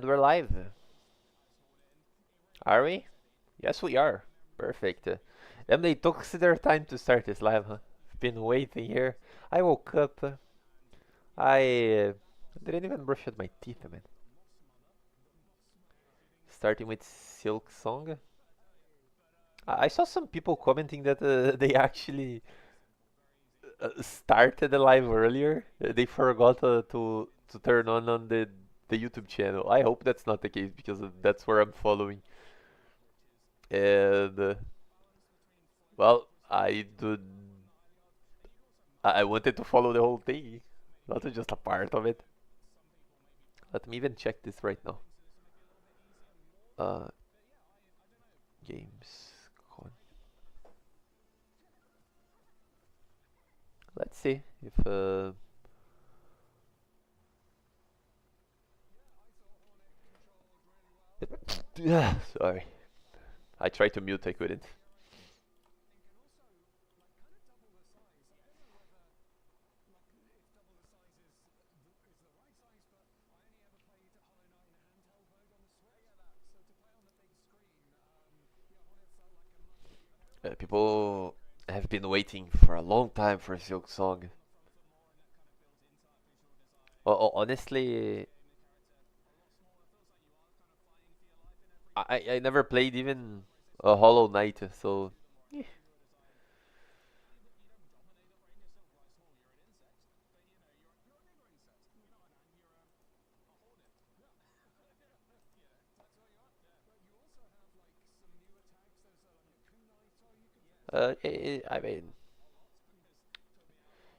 And we're live. Are we? Yes, we are. Perfect. And they took their time to start this live, huh? Been waiting here. I woke up. I didn't even brush out my teeth, man. Starting with Silk Song. I saw some people commenting that they actually started the live earlier. They forgot to turn on the YouTube channel. I hope that's not the case because that's where I'm following. And well, I wanted to follow the whole thing, not just a part of it. Let me even check this right now. Uh, Gamescom. Let's see if sorry. I tried to mute, I couldn't. People have been waiting for a long time for Silk Song. Honestly, I never played even a Hollow Knight, so I mean,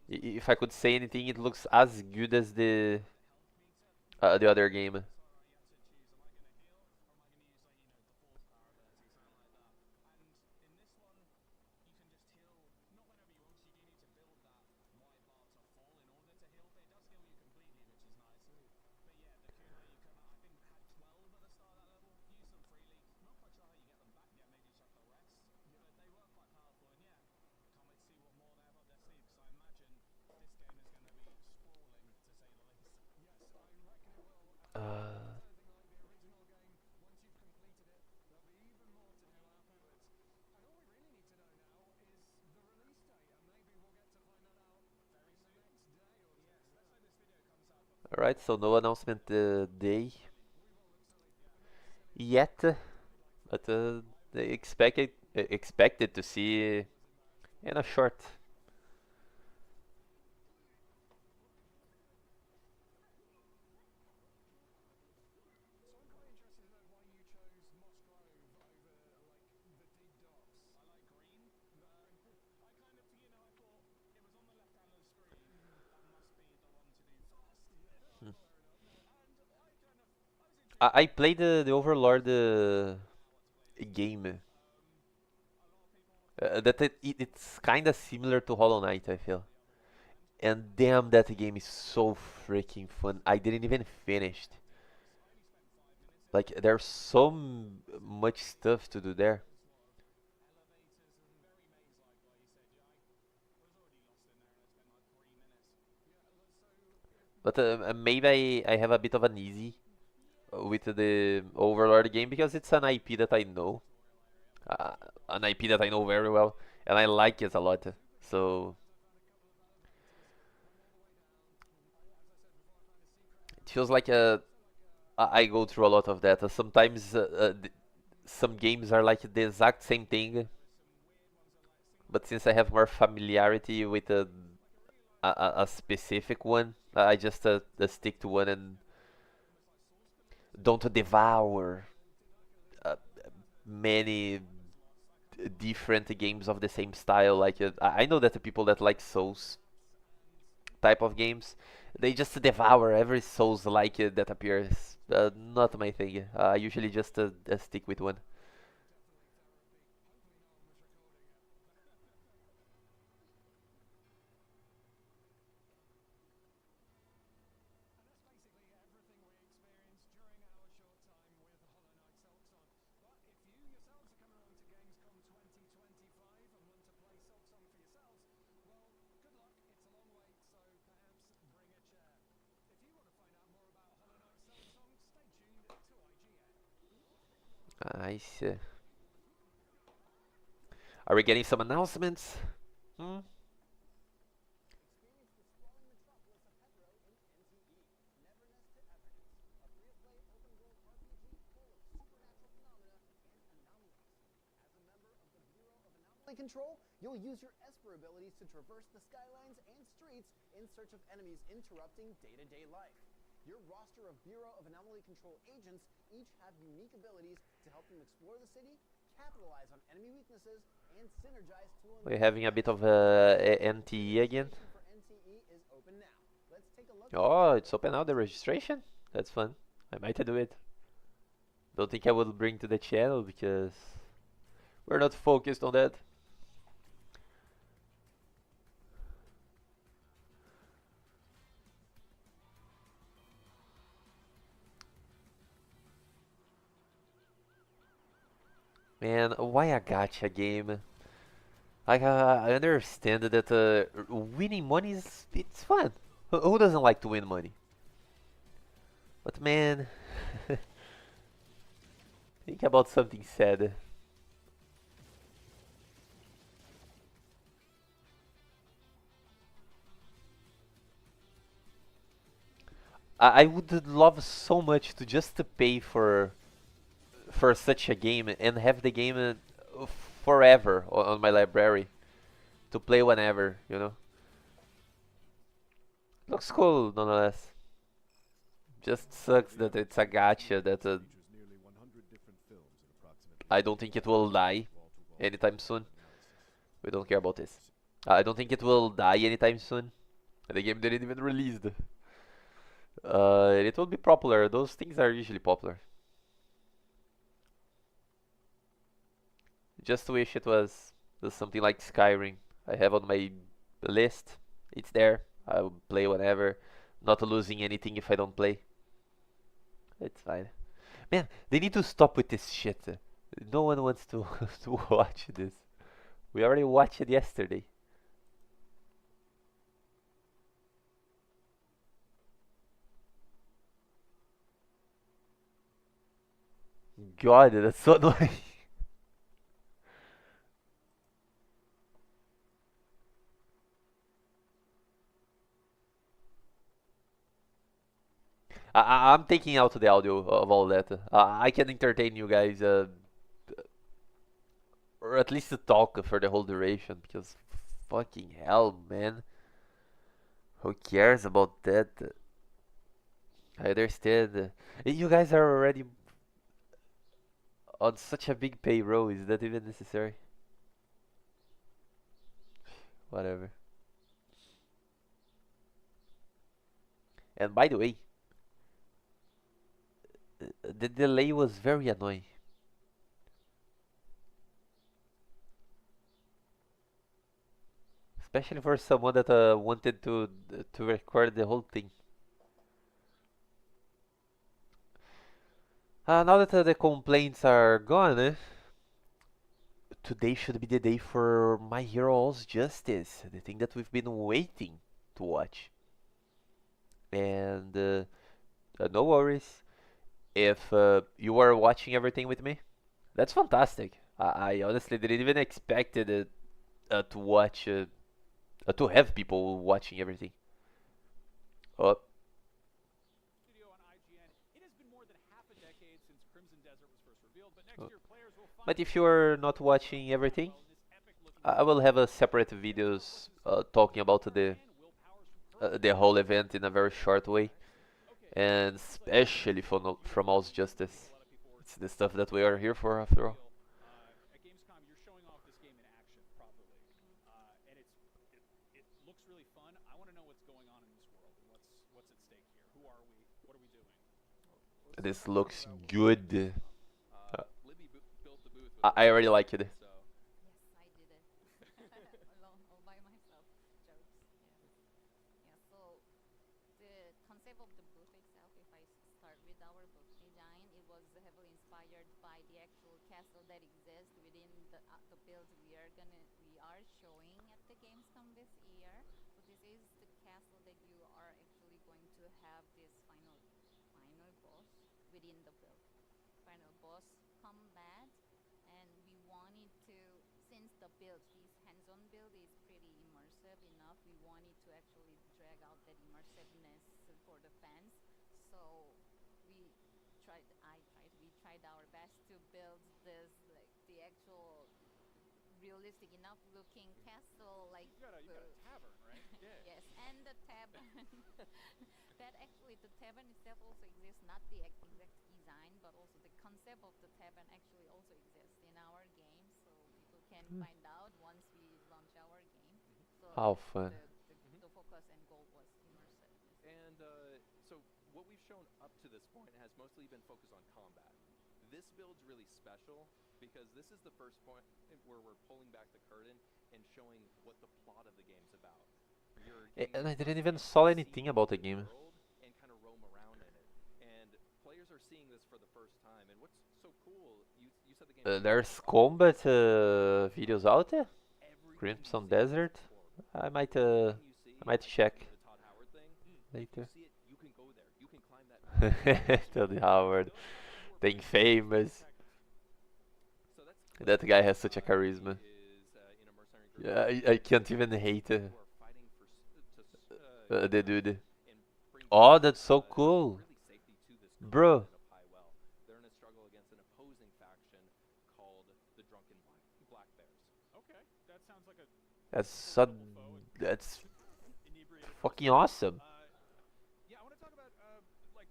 if I could say anything, it looks as good as the other game. Uh, Alright, so no announcement day yet, but they expected to see in a short. Hmm. I played the Overlord game. It's kind of similar to Hollow Knight, I feel. And damn, that game is so freaking fun. I didn't even finish. Like, there's so much stuff to do there. But maybe I have a bit of an easy with the Overlord game because it's an IP that I know. Uh, an IP that I know very well, and I like it a lot. So it feels like I go through a lot of that. Sometimes some games are like the exact same thing, but since I have more familiarity with a specific one, I just stick to one and don't devour uh, many different games of the same style. Like I know that the people that like Souls type of games, they just devour every Souls like that appears. Not my thing. I usually just stick with one. Nice. Are we getting some announcements? Hmm? Control, you'll use your Esper abilities to traverse the skylines and streets in search of enemies interrupting day-to-day life. Your roster of Bureau of Anomaly Control agents each have unique abilities to help them explore the city, capitalize on enemy weaknesses, and synergize to We're unlock having a bit of NTE again. for NTE is open now. Let's take a look. Oh, it's open now, the registration? That's fun. I might do it. Don't think I will bring to the channel because we're not focused on that. Man, why a gacha game? Like, I understand that winning money is it's fun. Who doesn't like to win money? But man, think about something sad. I would love so much to just to pay for such a game and have the game forever on my library to play whenever, you know. Looks cool nonetheless. Just sucks that it's a gacha that I don't think it will die anytime soon. We don't care about this. I don't think it will die anytime soon. The game didn't even release. It will be popular. Those things are usually popular. Just wish it was something like Skyrim. I have on my list. It's there. I'll play whenever. Not losing anything if I don't play. It's fine. Man, they need to stop with this shit. No one wants to to watch this. We already watched it yesterday. God, that's so annoying. I'm taking out the audio of all that. I can entertain you guys, or at least to talk for the whole duration, because fucking hell, man. Who cares about that? I understand. You guys are already on such a big payroll. Is that even necessary? Whatever. And by the way, the delay was very annoying. Especially for someone that wanted to record the whole thing. Now that the complaints are gone, today should be the day for My Hero's Justice, the thing that we've been waiting to watch. And no worries if you are watching everything with me. That's fantastic. I honestly didn't even expect it to watch to have people watching everything. Oh, oh. But if you're not watching everything, I will have a separate videos talking about the whole event in a very short way, and especially from All's Justice. It's the stuff that we are here for, after all. This looks good. Uh, I already like it. since the build, this hands-on build is pretty immersive enough, we wanted to actually drag out that immersiveness for the fans. So we we tried our best to build this like the actual realistic enough looking castle, like You've got a tavern, right? Yeah. yes, and the tavern. That actually the tavern itself also exists, not the exact design, but also the concept of the tavern actually also exists in our game, so people can find out once we launch our game. So How yes, fun. the focus and goal was immersiveness. And so what we've shown up to this point has mostly been focused on combat. This build's really special because this is the first point where we're pulling back the curtain and showing what the plot of the game's about. You're getting And the I didn't first even chance saw to see anything the about the open game. world and kind of roam around in it. And players are seeing this for the first time. And what's so cool, you said the game's There's cross-platform. combat videos out there? Everything you Crimson see is Desert? portable. I might Everything you see, I might like check the Todd Howard thing, if you later. see it, you can go there. You can climb that mountain. Tony Howard, Those people who are being playing famous. so that's That Cliff. guy has such a He charisma. is in a mercenary group Yeah, called I Gamescom can't even hate Livestream who are fighting for the get around dude. and bring Oh, peace that's so cool, really safety to this bro. continent of Highwell. They're in a struggle against an opposing faction called the Drunken Black Bears. Okay, that sounds like a That's so, formidable foe and that's inebriated fucking person. awesome. Yeah, I want to talk about like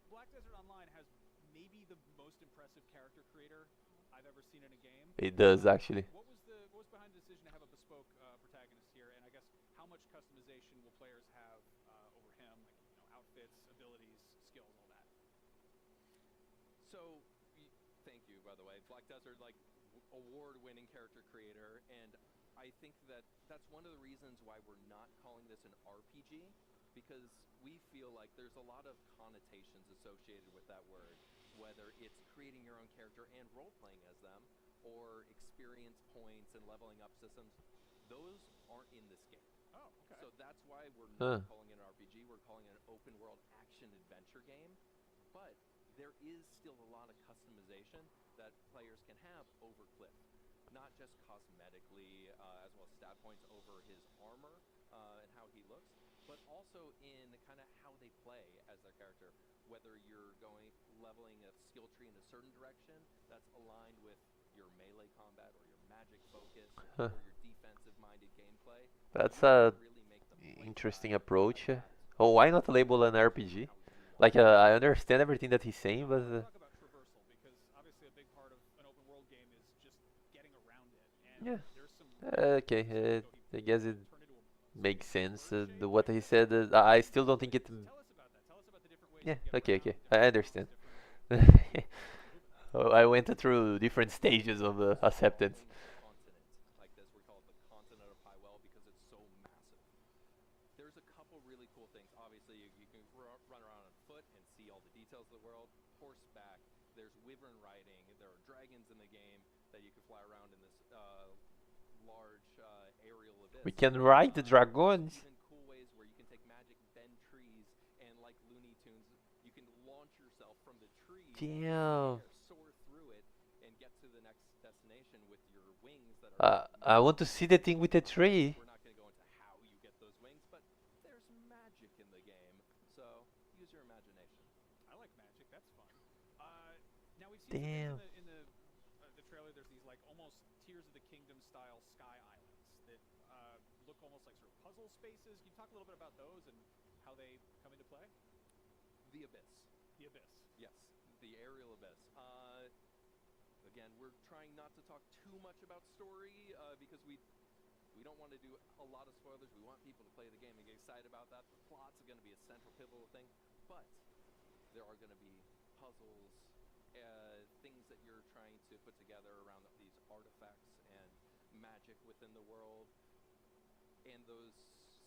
Black Desert Online has maybe the most impressive character creator I've ever seen in a game. It does actually. What was behind the decision to have a bespoke protagonist here, and I guess how much customization will players have over him, like outfits, abilities, skills, all that? So, thank you, by the way. Black Desert, like, award-winning character creator, and I think that that's one of the reasons why we're not calling this an RPG, because we feel like there's a lot of connotations associated with that word, whether it's creating your own character and role-playing as them, or experience points and leveling up systems. Those aren't in this game. Oh, okay. So that's why we're Huh. not calling it an RPG, we're calling it an open-world action-adventure game, but there is still a lot of customization that players can have over Cliff. Not just cosmetically, as well as stat points over his armor and how he looks, but also in kind of how they play as their character. Whether you're going leveling a skill tree in a certain direction that's aligned with your melee combat or your magic focus Huh. or your defensive-minded gameplay, That's you can a really make the interesting playstyle approach. adapt Oh, why not to label an how RPG? you want Like, it to I play. understand everything that he's saying, I but want to talk about traversal because obviously a big part of an open world game is just getting around it, and yeah. there's some Okay, so I guess it turn into a makes sort of sense. bird shape What like he this. said, I still don't think it. Tell us about that. Tell us about the different ways Yeah, you can get okay, around okay, different I routes, understand. different Oh, I went through different stages of acceptance. Sprawling continent like this, we call it the continent of Highwell because it's so massive. There's a couple really cool things. Obviously, you can run around on foot and see all the details of the world. Horseback. There's wyvern riding. There are dragons in the game that you can fly around in this large aerial abyss. We can ride the There's dragons. even cool ways where you can take magic, bend trees, and like Looney Tunes, you can launch yourself from the tree into the Damn. air, soar through it, and get to the next destination with your wings that are I want to magic. see the thing with the tree. We're not going to go into how you get those wings, but there's magic in the game, so use your imagination. I like magic. That's fun. Now we've seen Damn. some things in the trailer. There's these like almost Tears of the Kingdom style sky islands that look almost like sort of puzzle spaces. Can you talk a little bit about those and how they come into play? The Abyss. The Abyss. Yes, the aerial abyss. Again, we're trying not to talk too much about story because we don't want to do a lot of spoilers. We want people to play the game and get excited about that. The plots are going to be a central pivotal thing, but there are going to be puzzles, things that you're trying to put together around these artifacts and magic within the world. And those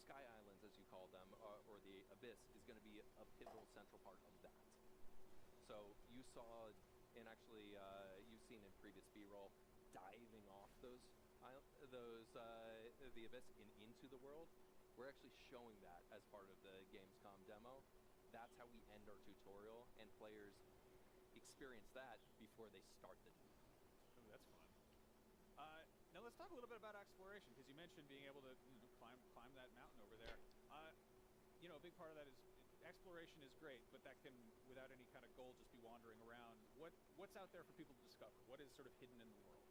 sky islands, as you call them, or the abyss, is going to be a pivotal central part of that. So you saw, and actually you've seen in previous B-roll, diving off the abyss into the world. We're actually showing that as part of the Gamescom demo. That's how we end our tutorial, and players experience that before they start the demo. Ooh, that's fun. Now let's talk a little bit about exploration because you mentioned being able to climb that mountain over there. A big part of that is exploration is great, but that can, without any kind of goal, just be wandering around. What's out there for people to discover? What is sort of hidden in the world?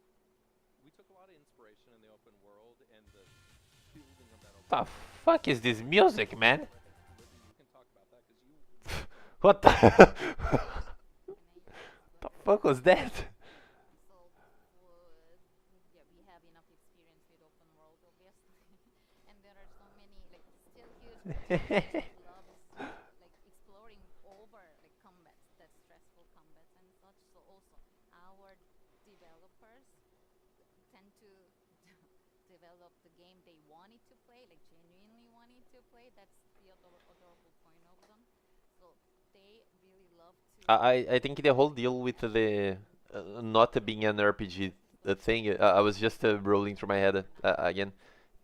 We took a lot of inspiration in the open world and the building of that open The world. fuck is this music, man? Libby, you can talk about that because you What the? Can I The explain? fuck was that? So, yeah, we have enough experience with open world, obviously, and there are so many like still huge communities that loves like exploring over like combats, that stressful combats and such. So also our developers tend to develop the game they wanted to play, like genuinely wanted to play. That's the adorable point of them. So they really love to I think the whole deal with the not being an RPG thing, I was just rolling through my head again,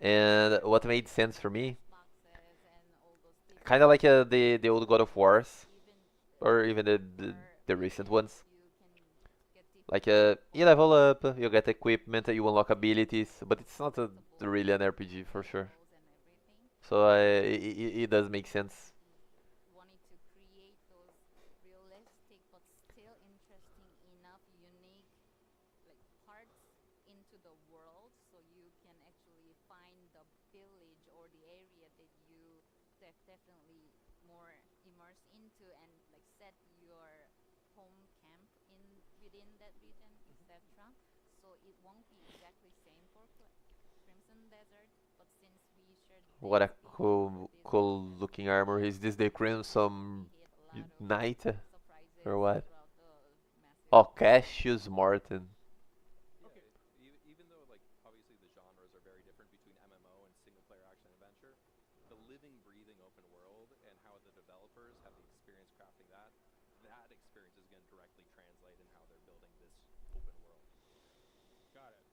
and what made sense for me, lost boxes and all those kind of different like the old God of Wars, even or even are the recent missions ones. you can get Like different you level bonuses up, you get equipment, you unlock abilities, but it's not unlockable really an RPG for sure. levels and everything. So So it does make sense. wanting to create those realistic but still interesting enough unique like parts into the world so you can actually find the village or the area that you definitely more immerse into and like set your home camp in within that region, etc. So it won't be exactly same for Crimson Desert, but since we shared the What a experience for this cool massive looking armor. Is this the we Crimson hit a lot of Knight surprises or what? throughout the massive Oh, game. Cassius Martin. Yeah, Okay. even though like obviously the genres are very different between MMO and single player action adventure, the living, breathing open world and how the developers have the experience crafting that experience is going to directly translate in how they're building this open world. Got it.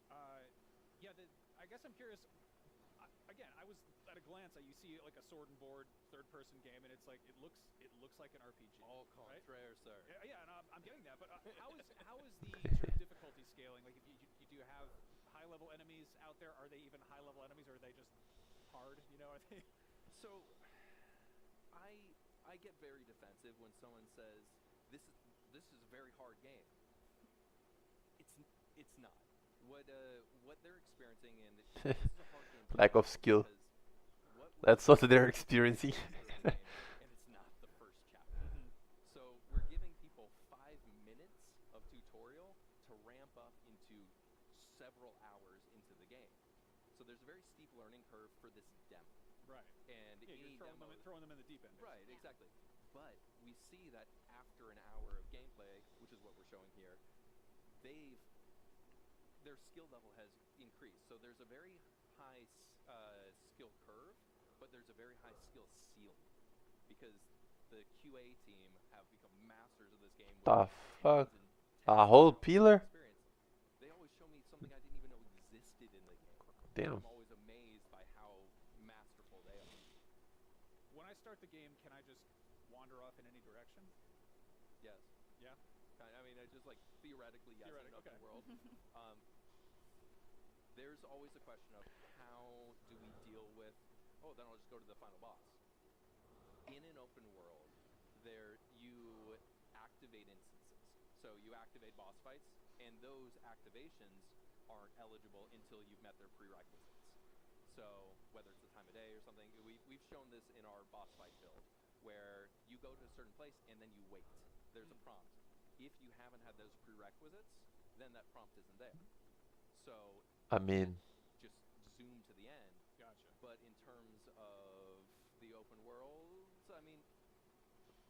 Yeah, I guess I'm curious. Again, I was at a glance. You see like a sword and board third-person game, and it's like it looks like an RPG, All right? contraire, sir. Yeah, and I'm getting that. But how is the sort of difficulty scaling? Like, if you do you have high-level enemies out there? Are they even high-level enemies, or are they just hard? Are they? So I get very defensive when someone says this is a very hard game. It's not. What they're experiencing and this is a hard game to Lack of play skill. because what we're That's what doing they're is experiencing. chapter of the game and it's not the first chapter. So we're giving people 5 minutes of tutorial to ramp up into several hours into the game. So there's a very steep learning curve for this demo. Right. And Yeah, any you're demo throwing them in the deep end. right, Yeah. exactly. But we see that after an hour of gameplay, which is what we're showing here, they've their skill level has increased. So there's a very high skill curve, but there's a very high skill ceiling because the QA team have become masters of this game with The fuck? tens and A tens of whole hours of pillar? experience. They always show me something I didn't even know existed in the game. Damn. I'm always amazed by how masterful they are. When I start the game, can I just wander off in any direction? Yes. Yeah. I mean, I just like theoretically, yes, in an open Okay. world. Um, there's always a question of how do we deal with, oh, then I'll just go to the final boss. In an open world, there you activate instances. So you activate boss fights, and those activations aren't eligible until you've met their prerequisites. So whether it's the time of day or something, we've shown this in our boss fight build, where you go to a certain place and then you wait. There's a prompt. If you haven't had those prerequisites, then that prompt isn't there. So I you mean, just zoom to the end. Gotcha. But in terms of the open world, I mean,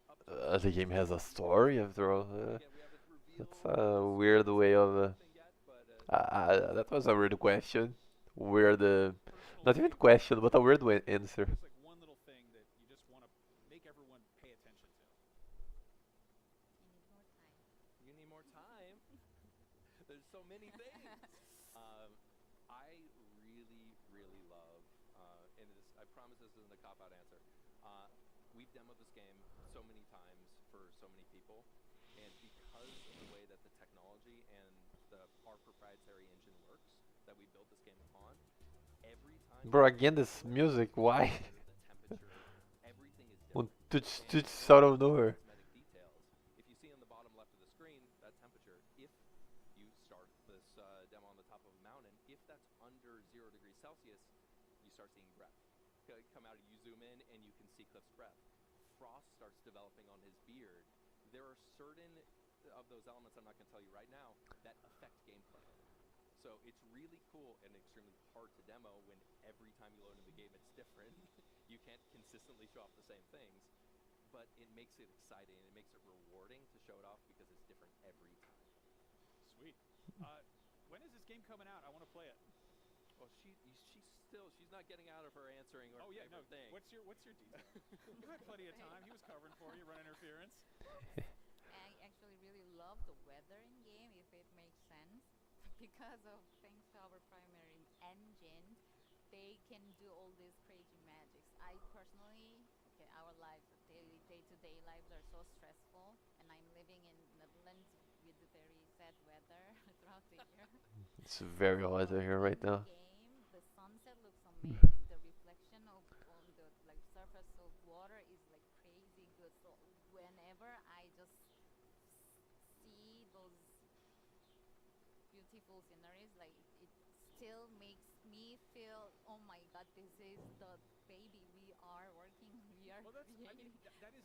up to the game has a story after all. again, we haven't That's revealed a the weird story way of. or anything yet, but That was a weird question. Weird. Personal Not even favorite. question, but a weird answer. There's like one little thing that you just want to make everyone pay attention to. I need more time. you need more time. There's so many things. I really, really love, and this, I promise this isn't a cop-out answer. We've demoed this game so many times for so many people, and because of the way that the technology and our proprietary engine works, that we built this game upon, every time Bro, you again, play the this story, music, why? the temperature, everything is One different. touch, And touch there's out of little nowhere. cosmetic details. If you see on the bottom left of the screen, that temperature, if you start this demo on the top of a mountain, if that's under 0 degrees Celsius, you start seeing breath come out. You zoom in and you can see Cliff's breath. Frost starts developing on his beard. There are certain of those elements, I'm not going to tell you right now, that affect gameplay. So it's really cool and extremely hard to demo when every time you load in the game it's different. You can't consistently show off the same things, but it makes it exciting and it makes it rewarding to show it off because it's different every time. Sweet. When is this game coming out? I want to play it. Well, she's not getting out of her answering her favorite thing. What's your deal? You had plenty of time. He was covering for you, run interference. I actually really love the weather in game, if it makes sense, because of thanks to our primary engine, they can do all these crazy magics. I personally, okay, our lives, day-to-day lives are so stressful, and I'm living in Netherlands with the very sad weather throughout the year. It's very hot here right In now. game, the sunset looks amazing. The reflection on the like surface of water is like crazy good. So whenever I just see those beautiful sceneries, like it still makes me feel, oh my god, this is the baby we are working, we are Well, creating. I mean, that is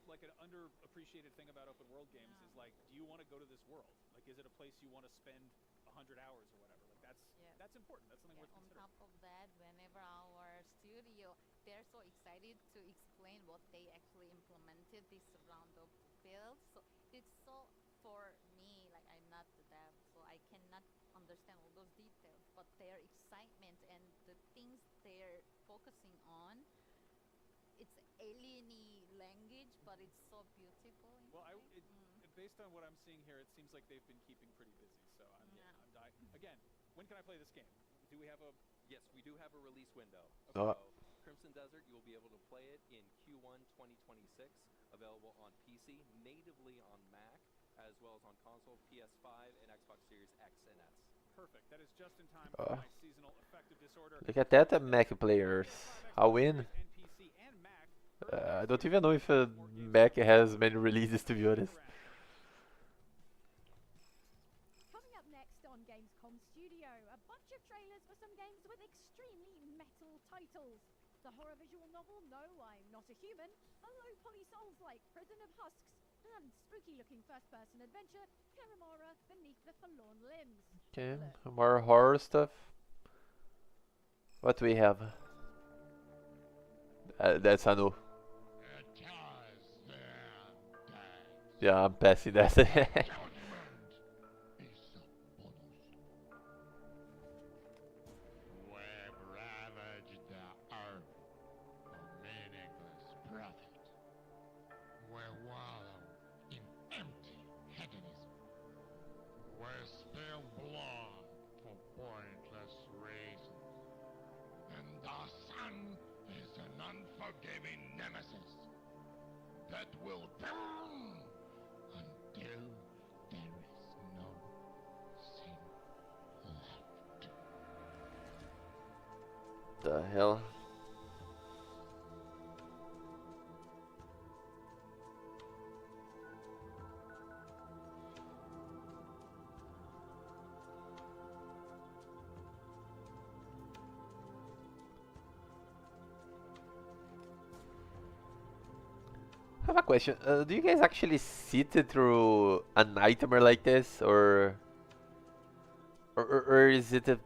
like an underappreciated thing about open world games is like, do you want to go to this world? Like, is it a place you want to spend 100 hours or whatever? Like, that's important. That's something worth On considering. top of that, whenever our studio, they're so excited to explain what they actually implemented this round of builds. So it's so, for me, like I'm not the dev, so I cannot understand all those details. But their excitement and the things they're focusing on, it's alieny language, but it's so beautiful. Well, based on what I'm seeing here, it seems like they've been keeping pretty busy. So I'm dying. Again, when can I play this game? Do we have a? Yes, we do have a release window. Okay. So Crimson Desert, you will be able to play it in Q1 2026, available on PC, natively on Mac, as well as on console, PS5, and Xbox Series X and S. Perfect. That is just in time for my seasonal affective disorder. Look at that, Mac players. I win. And PC and Mac. I don't even know if Mac has many releases, to be honest. Coming up next on Gamescom Studio, a bunch of trailers for some games with extremely metal titles. The horror visual novel No, I'm Not a Human, a low-poly Souls-like Prison of Husks, and spooky-looking first-person adventure Karamara Beneath the Forlorn Limbs. Okay, more horror stuff. What do we have? That's a no. Yeah, I'm passing that. That will burn until there is no sin left. The hell? I have a question. Do you guys actually sit through a nightmare like this, or is it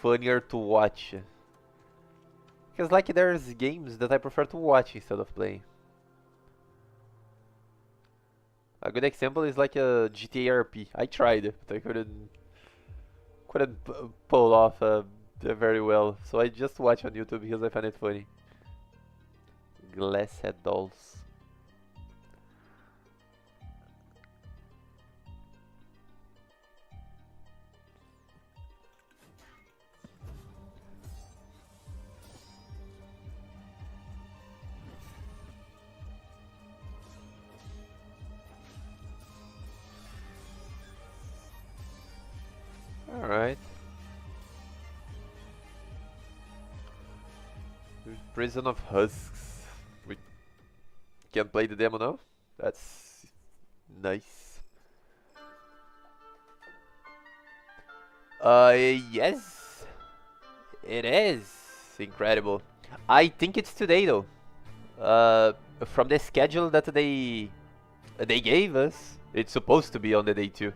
funnier to watch? Because like there's games that I prefer to watch instead of playing. A good example is like a GTA RP. I tried, but I couldn't pull off very well. So I just watch on YouTube because I find it funny. Glasshead dolls. Alright. Prison of Husks. We can play the demo now? That's nice. Yes, it is incredible. I think it's today though. From the schedule that they gave us, it's supposed to be on the day too.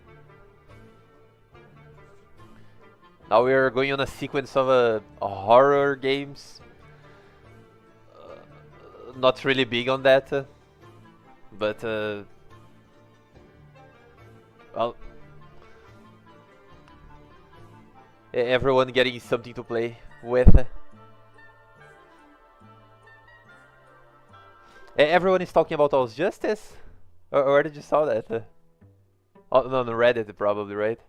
Now we are going on a sequence of horror games. Not really big on that, but well, everyone getting something to play with. Everyone is talking about All's Justice? Or where did you saw that? Oh, no, on Reddit probably, right?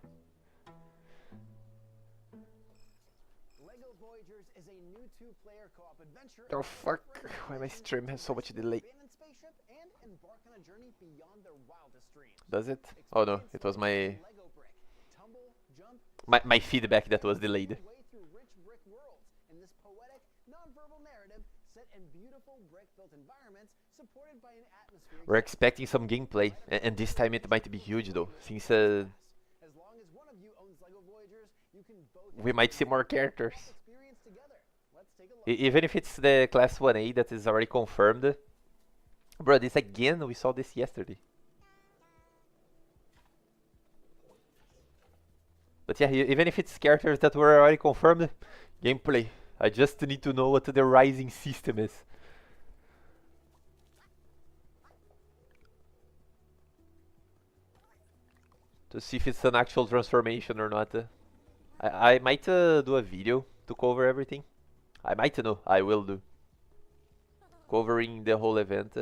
LEGO Voyagers is a new two-player co-op adventure. Oh fuck, why my stream has so much delay? Abandoned spaceship and embark on a journey beyond their wildest dreams. Does it? Oh no, it was my Lego brick. Tumble, jump, my feedback that was delayed. way through rich brick worlds in this poetic, non-verbal narrative set in beautiful brick-built environments supported by an atmosphere. We're expecting some gameplay, and this time it might be huge though, since As long as one of you owns LEGO Voyagers, you can both we might see more characters. experience together. Let's take a look. Even if it's the Class 1A that is already confirmed. Bro, this again, we saw this yesterday. But yeah, even if it's characters that were already confirmed, gameplay. I just need to know what the rising system is. To see if it's an actual transformation or not. I might do a video to cover everything. I might know, I will do. Covering the whole event,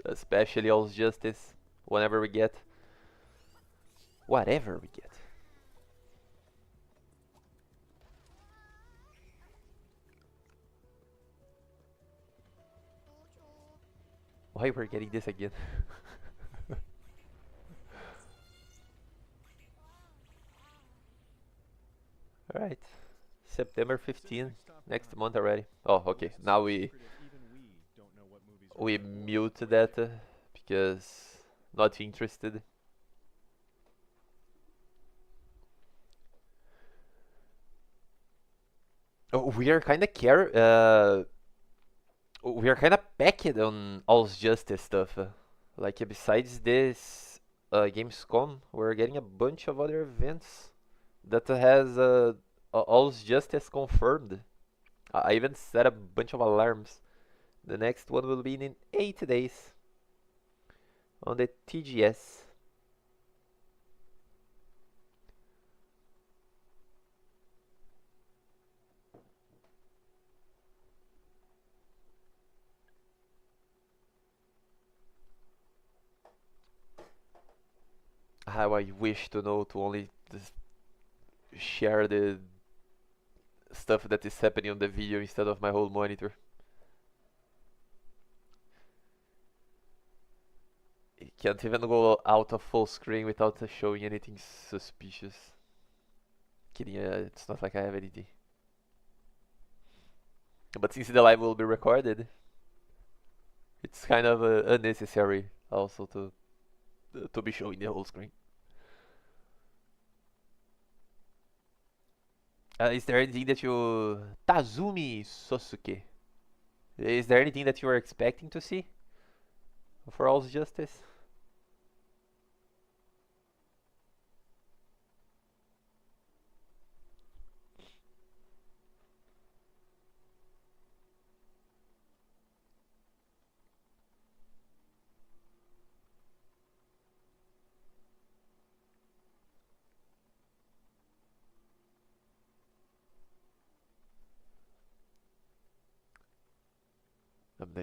especially All's Justice, whenever we get. Whatever we get. Why we're getting this again? Alright. September 15, next month already. Oh, okay. Now we mute that because not interested. Oh, we are kind of we are kind of packed on All's Justice stuff. Like besides this Gamescom, we're getting a bunch of other events that has All's Justice confirmed. I even set a bunch of alarms. The next one will be in 8 days on the TGS. How I wish to know to only just share the stuff that is happening on the video instead of my whole monitor. You can't even go out of full screen without showing anything suspicious. Kidding, it's not like I have anything. But since the live will be recorded, it's kind of unnecessary also to be showing the whole screen. Is there anything that you... Tazumi Sosuke. Is there anything that you are expecting to see for All's Justice?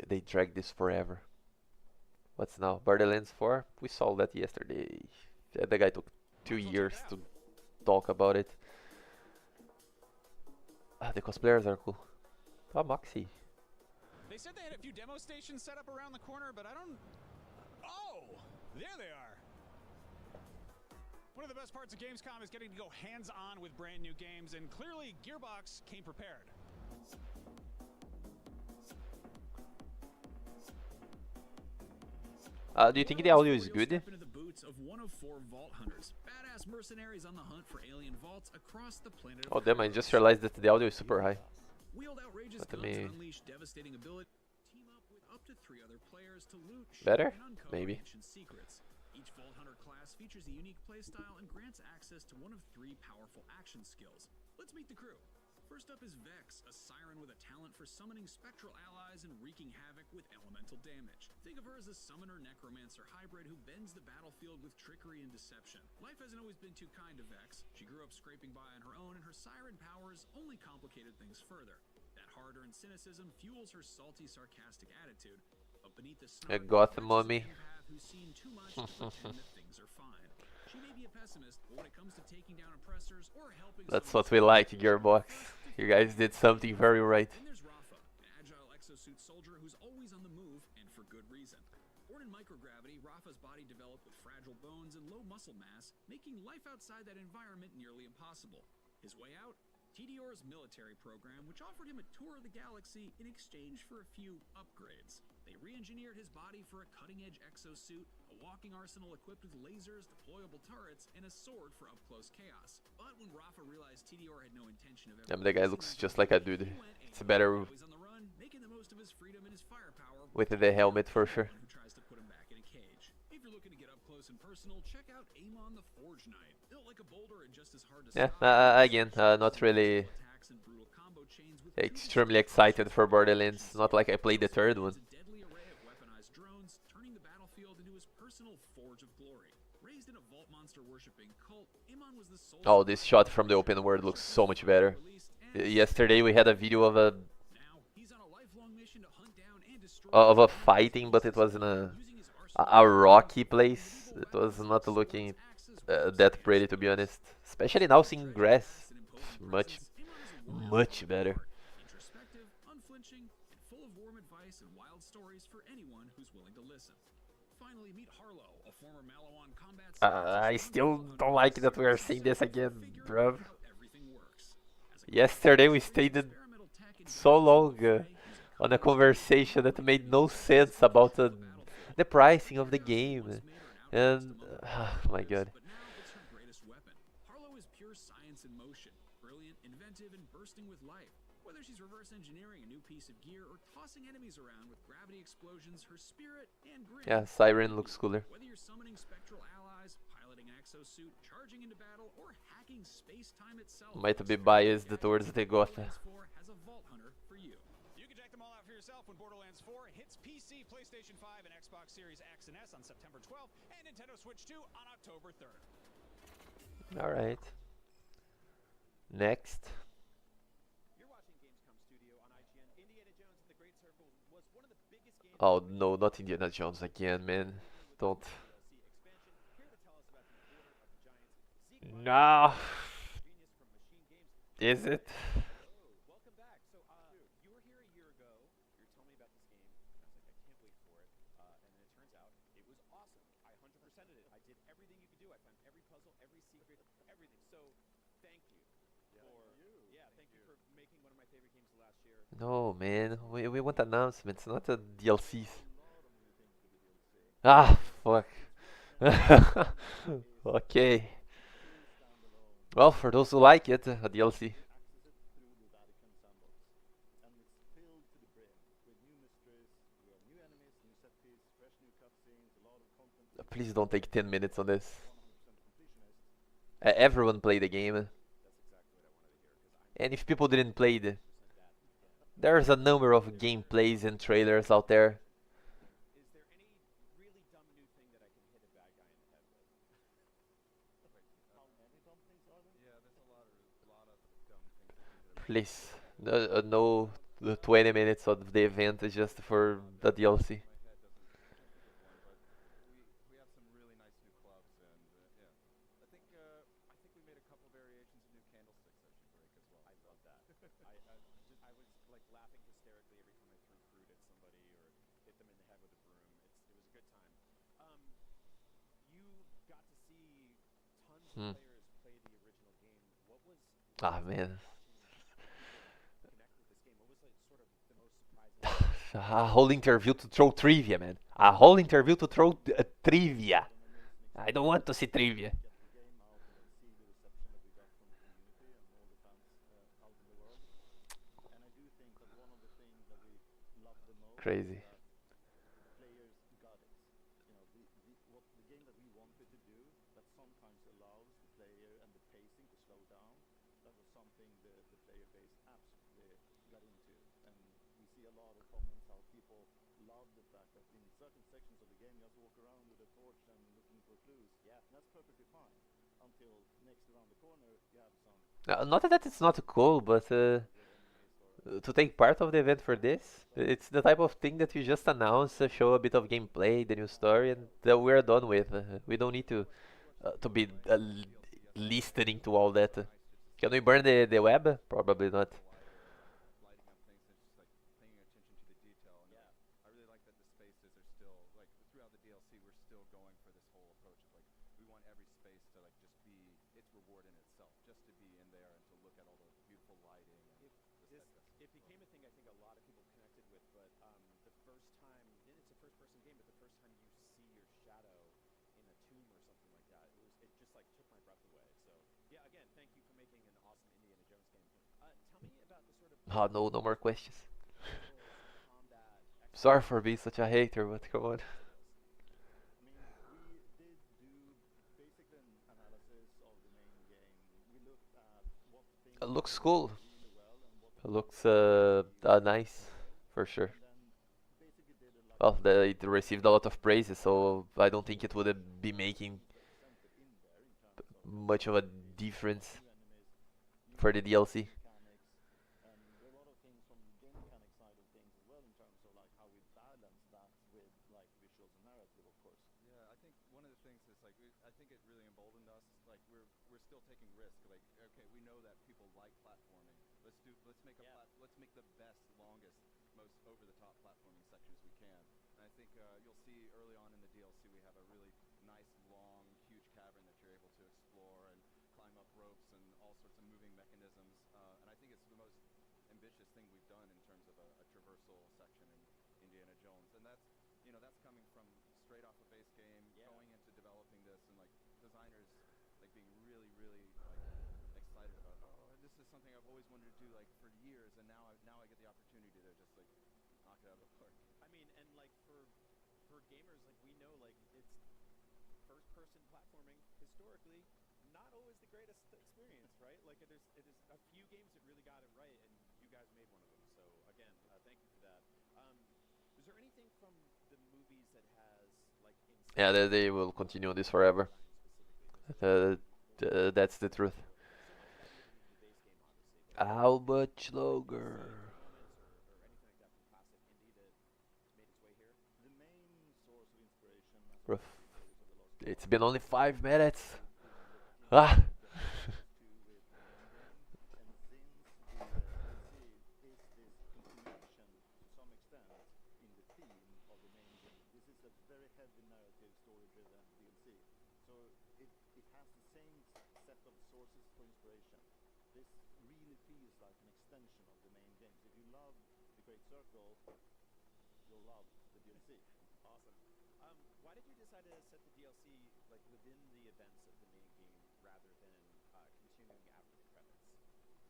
They drag this forever. What's now? Borderlands 4? We saw that yesterday. Yeah, the guy took 2 years to talk about it. The cosplayers are cool. Oh, Moxie. They said they had a few demo stations set up around the corner, but I don't... Oh! There they are! One of the best parts of Gamescom is getting to go hands-on with brand new games, and clearly Gearbox came prepared. Do you think the audio is good? Step into the boots of one of 4 vault hunters, badass mercenaries on the hunt for alien vaults across the planet of Oh damn, I Kairos. just realized that the audio is super high. Wield outrageous Let guns me... and unleash devastating ability. Team up with up to 3 other players to loot, shoot, Better? and uncover Maybe. ancient secrets. Each Vault Hunter class features a unique playstyle and grants access to one of 3 powerful action skills. Let's meet the crew. First up is Vex, a siren with a talent for summoning spectral allies and wreaking havoc with elemental damage. Think of her as a summoner-necromancer hybrid who bends the battlefield with trickery and deception. Life hasn't always been too kind to Vex. She grew up scraping by on her own, and her siren powers only complicated things further. That hard-earned cynicism fuels her salty, sarcastic attitude. But beneath the A snark, Gotham Vex is mommy. an empath who's seen too much to pretend that things are fine. She may be a pessimist, but when it comes to taking down oppressors or helping That's someone what we like, Gearbox. You guys did something very right. then there's Rafa, an agile exosuit soldier who's always on the move, and for good reason. Born in microgravity, Rafa's body developed with fragile bones and low muscle mass, making life outside that environment nearly impossible. His way out? TDR's military program, which offered him a tour of the galaxy in exchange for a few upgrades. They re-engineered his body for a cutting-edge exosuit, a walking arsenal equipped with lasers, deployable turrets, and a sword for up-close chaos. But when Rafa realized TDR had no intention of ever Damn, the guy looks just like a dude. It's better always on the run, making the most of his freedom and his firepower with the helmet for sure. who tries to put him back in a cage. If you're looking to get up close and personal, check out Amon the Forge Knight. Built like a boulder and just as hard to Yeah, stop. again, not really Attacks and brutal combo chains with extremely excited for Borderlands. Not like I played the third one. a deadly array of weaponized drones, turning the battlefield into his personal forge of glory. Raised in a vault monster worshipping cult, Amon was the sole Oh, this shot from the open world looks so much better. Yesterday we had a video of a now he's on a lifelong mission to hunt down and destroy fighting, but it was in a rocky place. It was not looking that pretty, to be honest. Especially now seeing grass, much better. introspective, unflinching, and full of warm advice and wild stories for anyone who's willing to listen. Finally, meet Harlow, a former Malawan combat I still don't like that we are seeing this again, bruv. how everything works. As a Yesterday we stayed experimental tech and so long on a conversation that made no sense about the pricing of the game. And, my god. but now it's her greatest weapon. Harlow is pure science in motion, brilliant, inventive, and bursting with life. Whether she's reverse engineering a new piece of gear or tossing enemies around with gravity explosions, her spirit and grit. Yeah, Siren looks cooler. Whether you're summoning spectral allies, piloting an exosuit, charging into battle, or hacking space-time itself, Might be biased towards the Goth. Borderlands 4 has a Vault Hunter for you. You can check them all out for yourself when Borderlands 4 hits PC, PlayStation 5, and Xbox Series X and S on September 12th, and Nintendo Switch 2 on October 3rd. Alright. Next. You're watching Gamescom Studio on IGN. Indiana Jones and the Great Circle was one of the biggest games Oh no, not Indiana Jones again, man. Don't. DLC expansion. Here to tell us about the Order of the Giants, Zeke No. Genius from Machine Games. Is it? Welcome back. So, you were here a year ago. You were telling me about this game, and I was like, I can't wait for it. And then it turns out it was awesome. I 100%ed it. I did everything you could do. I found every puzzle, every secret, everything. So, thank you thank you for making one of my favorite games of last year. No, man. We want announcements, not DLCs. Ah, fuck. Okay. Well, for those who like it, a DLC. Please don't take 10 minutes on this. Everyone play the game. And if people didn't play it, there's a number of gameplays and trailers out there. Is there any really dumb new thing that I can hit a bad guy in the head with? Yeah, there's a lot of dumb things. Please, no, the 20 minutes of the event is just for the DLC. My head doesn't think of one, but we have some really nice new clubs, and yeah, I think we made a couple variations of new candlesticks that should break as well. I love that. I was like laughing hysterically every time I threw fruit at somebody or hit them in the head with a broom. It was a good time. You got to see tons of players play the original game. What was Ah, man. connect with this game? What was like sort of the most surprising? A whole interview to throw trivia, man. A whole interview to throw trivia. I don't want to see trivia. Crazy. Not that it's not cool, but to take part of the event for this, it's the type of thing that you just announce, show a bit of gameplay, the new story, and we're done with. We don't need to be listening to all that. Can we burn the web? Probably not. Lighting up things and just like paying attention to the detail. And I really like that the spaces are still like throughout the DLC we're still going for this whole approach of like we want every space to like just be its reward in itself, just to be in there and to look at all the beautiful lighting and It became a thing I think a lot of people connected with, but the first time, and it's a first-person game, but the first time you see your shadow in a tomb or something like that, it just like took my breath away. So yeah, again, thank you for making an awesome Indiana Jones game. Tell me about the sort of Oh no, no more questions. combat. Sorry for being such a hater, but come on. It looks cool. It looks nice, for sure. Well, it received a lot of praises, so I don't think it would be making much of a difference for the DLC. yeah, I think one of the things is like I think it really emboldened us. Like we're still taking risks. Like okay, we know that people like platforming. Let's make the best, longest, most over the top platforming sections we can. And I think you'll see early on in the DLC we have a really nice, long, huge cavern that you're able to explore and climb up ropes and all sorts of moving mechanisms. And I think it's the most ambitious thing we've done in terms of a traversal section in Indiana Jones. And that's coming from straight off a base game, going into developing this, and like designers like being really, really like excited about. Oh, this is something I've always wanted to do like for years, and now I get the opportunity to just like knock it out of the park. I mean, and like for gamers, like we know, like it's first-person platforming historically not always the greatest experience, right? Like it is a few games that really got it right, and you guys made one of them. So again, thank you for that. Is there anything from the movies that has like Yeah, inspired they will continue this forever. specifically? That's the truth. So much of that movie was the base game, obviously, but How much see longer? any moments or anything like that from classic indie that made its way here? Bruh, it's been only 5 minutes. Ah. Awesome. Why did you decide to set the DLC like within the events of the main game rather than continuing after the credits? Sweet.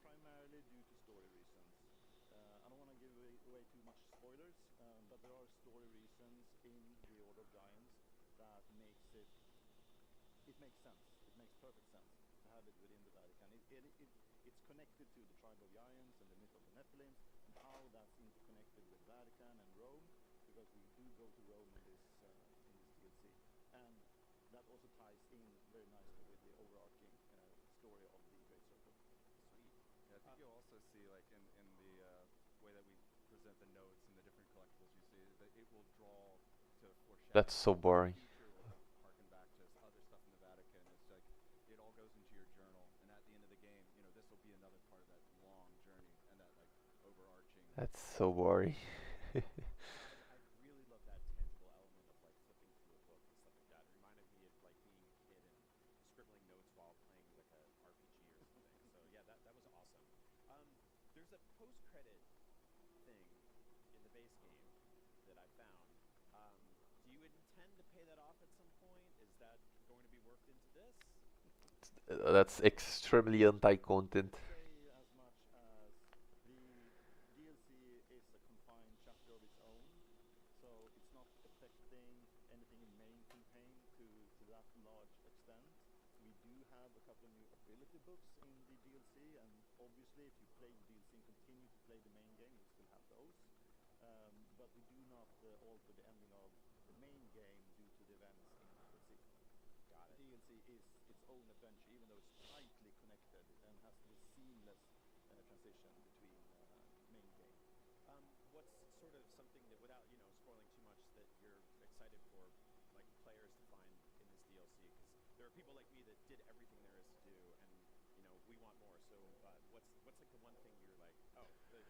Yeah, I think you'll also see like in the way that we present the notes and the different collectibles you see that it will draw to That's foreshadow so like boring. the future will harken back to other stuff in the Vatican. It's like it all goes into your journal, and at the end of the game, this will be another part of that long journey and that like overarching. That's so boring. I really love that tangible element of like flipping through a book and stuff like that. It reminded me of like being a kid and scribbling notes while playing like a RPG or something. So yeah, that was awesome. There's a post-credit thing in the base game found. Do you intend to pay that off at some point? Is that going to be worked into this? That's extremely anti-content. Say as much as the DLC is a confined chapter of its own, so it's not affecting anything in main campaign to that large extent. We do have a couple of new ability books in the DLC, and obviously, if you play the DLC and continue to play the main game, you still have those. But we do not alter the ending of the main game due to the events in the DLC. Got it. DLC is its own adventure, even though it's tightly connected and has this seamless transition between main game. What's sort of something that, without spoiling too much, that you're excited for, like players to find in this DLC? Because there are people like me that did everything there is to do, and we want more. So what's like the one thing you're like, oh, the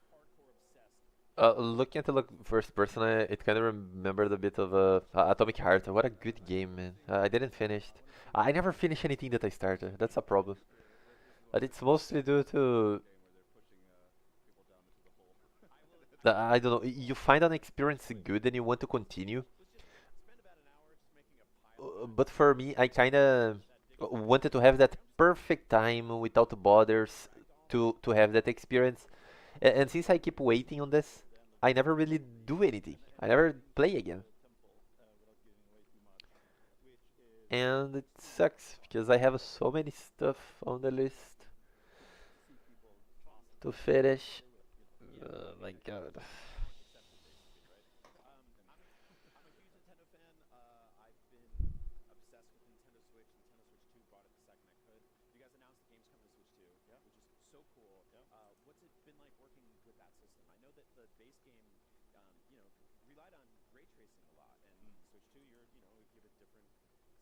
hardcore obsessed. Looking at the look first person, it kind of remembered a bit of Atomic Heart. What a good game, man. I didn't finish it. I never finish anything that I started. That's a problem. This is But it's mostly due to game where they're pushing people down into the hole. I don't know. You find an experience good and you want to continue. Let's just spend about an hour just making a pile. But for me, I kind of wanted to have that perfect time without bothers to have that experience. And since I keep waiting on this, I never really do anything. I never play again. And it sucks because I have so many stuff on the list to finish. Oh my god. Challenge accepted, basically, right? I'm a huge Nintendo fan. I've been obsessed with Nintendo Switch. Nintendo Switch 2, bought it the second I could. You guys announced the Gamescom of the Switch 2, which is so cool. What's it been like working with that system? I know that the base game, relied on ray tracing a lot, and Switch 2, you have a different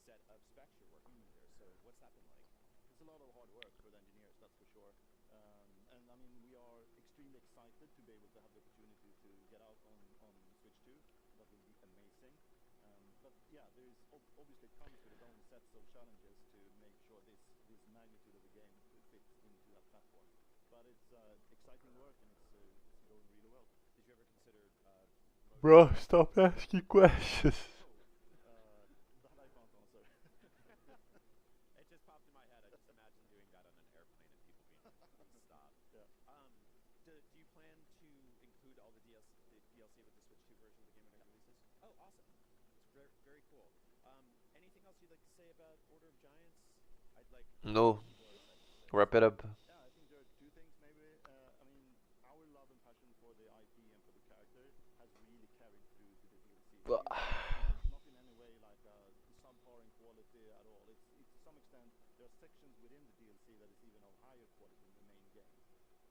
set of specs you're working with here. So what's that been like? It's a lot of hard work for the engineers, that's for sure. And I mean, we are extremely excited to be able to have the opportunity to get out on Switch 2. That will be amazing. But yeah, there is obviously comes with its own sets of challenges to make sure this magnitude of the game fits into that platform. But it's exciting work and it's going really well. Did you ever consider Bro, stop asking questions. That I can't answer. It just popped in my head. I just imagine doing that on an airplane and people being like, "Please stop." Yeah. Do you plan to include all the DLC with the Switch 2 version of the game when it releases? Oh, awesome! It's very, very cool. Anything else you'd like to say about Order of Giants? I'd like. No, People are excited for this. wrap it up. Yeah, I think there are two things maybe. I mean, our love and passion for the IP and for the character has really carried through to the DLC. Well, Not in any way like subpar in quality at all. It's to some extent there are sections within the DLC that is even of higher quality than the main game.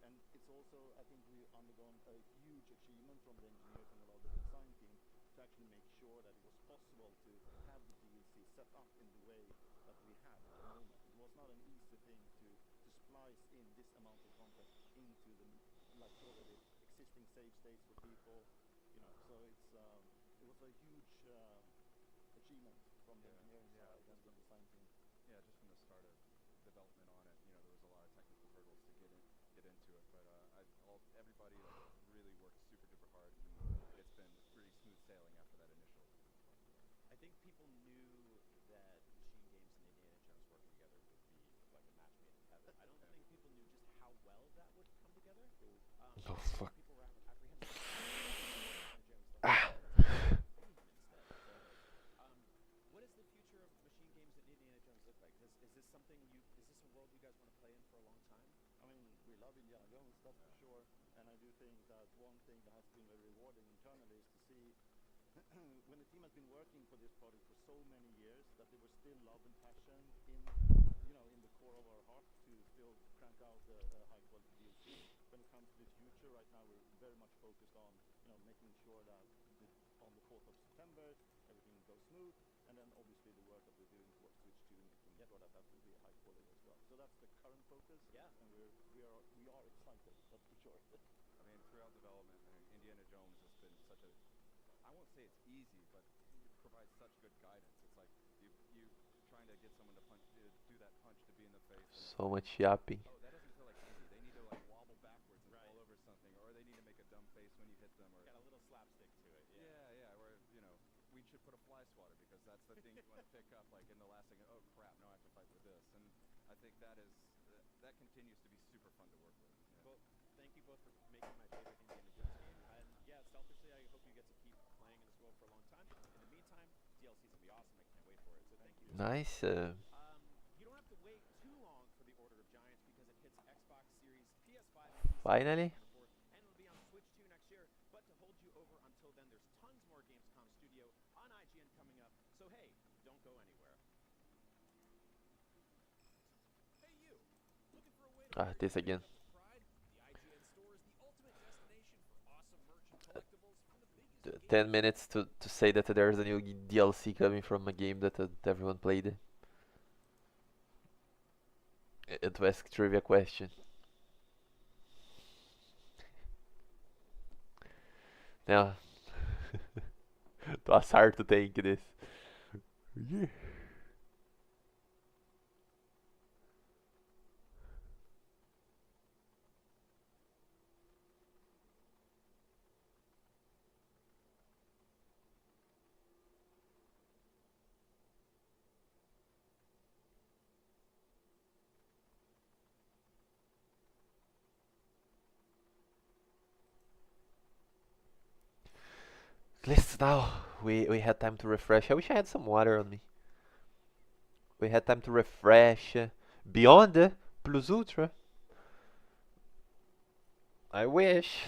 And it's also, I think we've undergone a huge achievement from the engineers and a lot of the design team to actually make sure that it was possible to have the DLC set up in the way that we have at the moment. It was not an easy thing to splice in this amount of content into the like already existing save states for people, So it was a huge achievement from the engineering side and the design team. Yeah, just from the start of development on it, there was a lot of technical hurdles to get into it, but everybody really worked super duper hard, and it's been pretty smooth sailing after that initial point. I think people knew that Machine Games and Indiana Jones working together would be like a match made in heaven. I don't think people knew just how well that would come together. oh fuck. People were apprehensive about Indiana Jones. Ah. Instead. What does the future of Machine Games and Indiana Jones look like? Is this something is this a world you guys want to play in for a long time? I mean, we love Indiana Jones, that's for sure. And I do think that one thing that has been very rewarding internally is to see when the team has been working for this project for so many years that there was still love and passion in in the core of our heart to still crank out a high quality DLC. When it comes to the future, right now we're very much focused on making sure that on the 4th of September everything goes smooth, and then obviously the work that we're doing towards Switch 2 and making sure that will be high quality as well. So that's the current focus. Yeah. And we are excited, that's for sure. I mean, throughout development, Indiana Jones has been such a, I won't say it's easy, but it provides such good guidance. It's like you trying to get someone to do that punch to be in the face. So much yapping. Oh, that doesn't feel like easy. They need to like wobble backwards and fall over something, or they need to make a dumb face when you hit them. Or Got a little slapstick to it. yeah, think that continues to be super fun to work with. Yeah. Well, thank you both for making my favorite Indiana Jones game. And yeah, selfishly, I hope you get to keep playing in this world for a long time. In the meantime, DLC is gonna be awesome. I can't wait for it. So thank you. Nice. You don't have to wait too long for the Order of Giants because it hits Xbox Series, PS5, and PC Finally. on the 4th, and it'll be on Switch too next year. But to hold you over until then, there's tons more Gamescom Studio on IGN coming up. So hey, don't go anywhere. Hey you, looking for a way to wear This your again. gear with pride? The IGN store is the ultimate destination for awesome merch and collectibles from the biggest 10 minutes to say that there's a new DLC coming from a game that everyone played. To ask trivia question. Now, it's hard to think this. At least now we had time to refresh. I wish I had some water on me. We had time to refresh. Beyond Plus Ultra. I wish.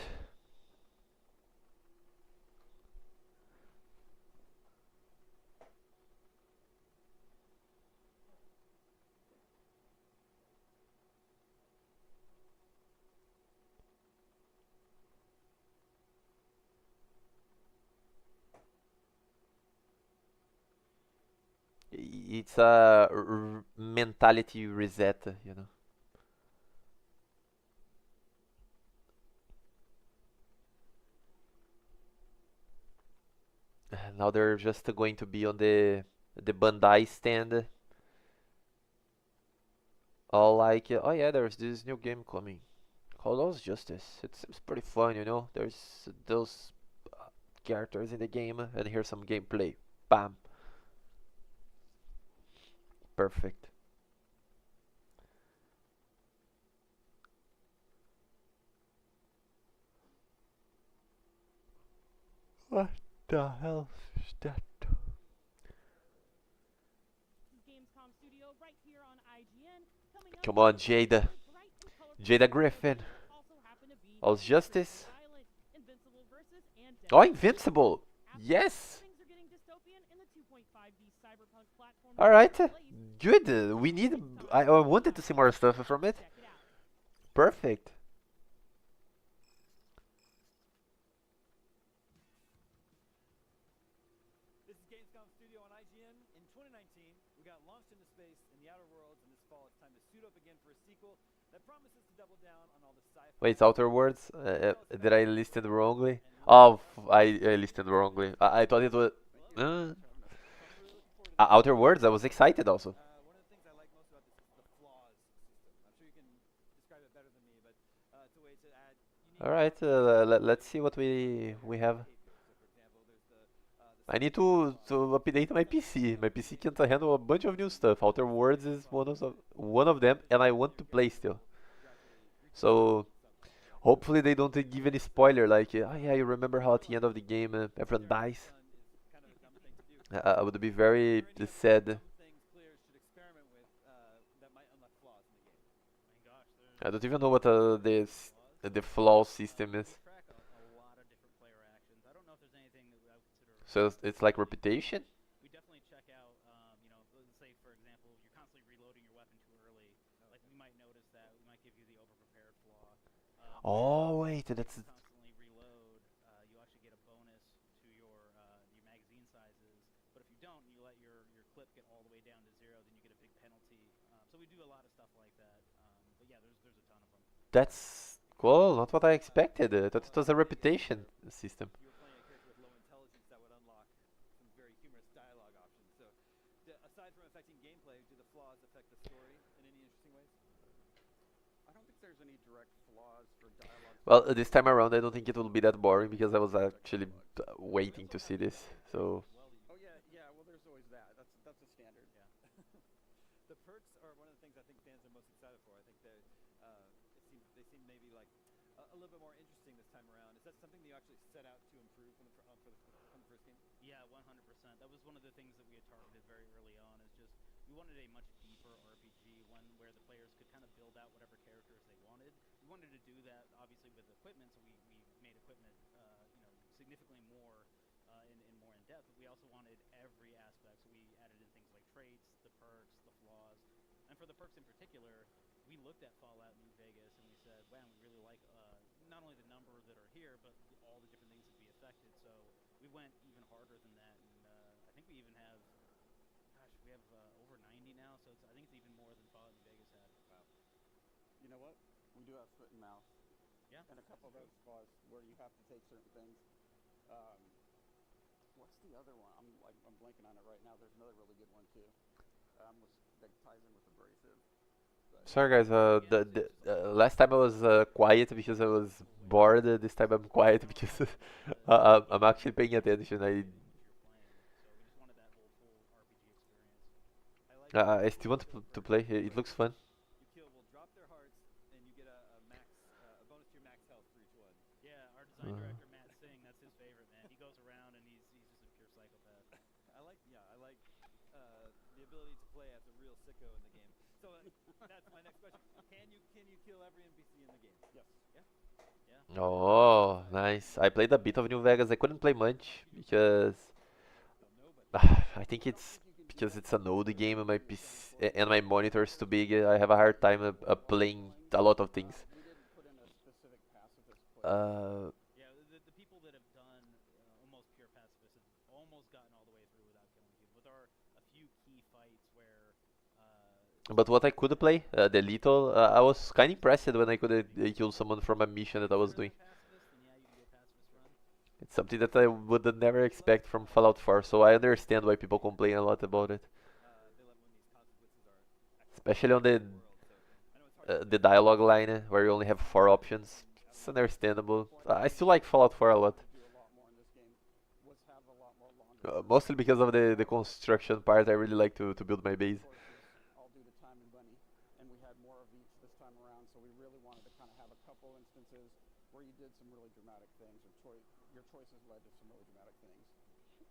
It's a mentality reset, you know. Now they're just going to be on the Bandai stand, all like, oh yeah, there's this new game coming. Called Lost Justice. It's pretty fun, you know. There's those characters in the game, and here's some gameplay. Bam. Perfect. What the hell is that? Gamescom Studio right here on IGN. Coming up, Come on, Jada. bright and colorful Jada Griffin. also happen to be All's Justice. Island, Invincible versus and Oh, Invincible. Yes. Things are getting dystopian in the 2.5D cyberpunk platform. Alright. Good. We need. I wanted to see more stuff from it. Check it out. Perfect. This is Gamescom Studio on IGN. In 2019, we got launched into space in the Outer Worlds, and this fall it's time to suit up again for a sequel that promises to double down on all the sci-fi. Wait, Outer Worlds? Did I list it wrongly? Oh, I listed wrongly. I thought it was. Outer Worlds, I was excited also. One of the things I like most about this is the flaws system. I'm sure you can describe it better than me, but it's a way to add unique. Alright, let's see what we have. So, for example, there's the I need to update my PC. My PC can't handle a bunch of new stuff. Outer Worlds is one of them, and I want to play still. So hopefully they don't give any spoiler like, oh yeah, you remember how at the end of the game everyone dies. kind of a dumb thing to do. I would be very sad. Some things players should experiment with that might unlock flaws in the game. My gosh, I don't even know what the flaw system is. track a lot of different player actions. I don't know if there's anything that I would consider. So it's like reputation. We definitely check out, let's say for example, you're constantly reloading your weapon too early. Like we might notice that we might give you the overprepared flaw. Oh wait, that's Constantly reload, you actually get a bonus to your magazine sizes. But if you don't, and you let your clip get all the way down to 0, then you get a big penalty. So we do a lot of stuff like that. But yeah, there's a ton of them. that's cool. Not what I expected. I thought it was a reputation system. You were playing a character with low intelligence that would unlock some very humorous dialogue options. So aside from affecting gameplay, do the flaws affect the story in any interesting ways? I don't think there's any direct flaws for dialogue. Well, this time around, I don't think it will be that boring because I was actually waiting to see this. So Oh yeah. Well, there's always that. That's a standard. Yeah. The perks are one of the things I think fans are most excited for. I think they seem maybe like a little bit more interesting this time around. Is that something that you actually set out to improve from the first game? Yeah, 100%. That was one of the things that we had targeted very early on. Is just we wanted a much deeper RPG, one where the players could kind of build out whatever characters they wanted. We wanted to do that obviously with equipment, so we made equipment, significantly more in more in depth. But we also wanted every aspect, so we added in things like traits, the perks, the flaws, and for the perks in particular, we looked at Fallout New Vegas and we said, "Wow, we really like not only the number that are here, but all the different things that be affected." So we went even harder than that, and I think we even have, gosh, we have over 90 now. So I think it's even more than Fallout New Vegas had. Wow. You know what? We do have foot and mouth. Yeah. And a couple of those flaws where you have to take certain things. What's the other one? I'm blanking on it right now. There's another really good one too. That ties in with abrasive. Sorry guys, last time I was quiet because I was bored. This time I'm quiet because I'm actually paying attention. You're playing. So we just wanted that whole full RPG experience. I still want to play. It looks fun. You kill will drop their hearts, and you get a bonus to your max health for each one. Yeah, our design director Matt Singh, that's his favorite, man. He goes around and he's just a pure psychopath. I like the ability to play as a real sicko in the game. So that's my next question. Can you kill every NPC in the game? Yes. Yeah. Oh, nice. I played a bit of New Vegas. I couldn't play much because I think it's because it's an old game and my PC and my monitor is too big. I have a hard time playing a lot of things. We didn't put in a specific pacifist play. Yeah, the people that have done almost pure pacifists have almost gotten all the way through without killing people. But there are a few key fights where. But what I could play, the little, I was kind of impressed when I could kill someone from a mission that I was doing. Pacifist, then yeah, you can go pacifist run. It's something that I would never expect from Fallout 4, so I understand why people complain a lot about it. They love when these consequences are actually Especially on in the world. So I know it's hard to the dialogue line where you only have 4 options. It's understandable. I still like Fallout 4 a lot. Do a lot more in this game. Was have a lot more longer. Mostly because of the construction part. I really like to build my base. All due to time and money, and we had more of each this time around. So we really wanted to kind of have a couple instances where you did some really dramatic things, or your choices led to some really dramatic things.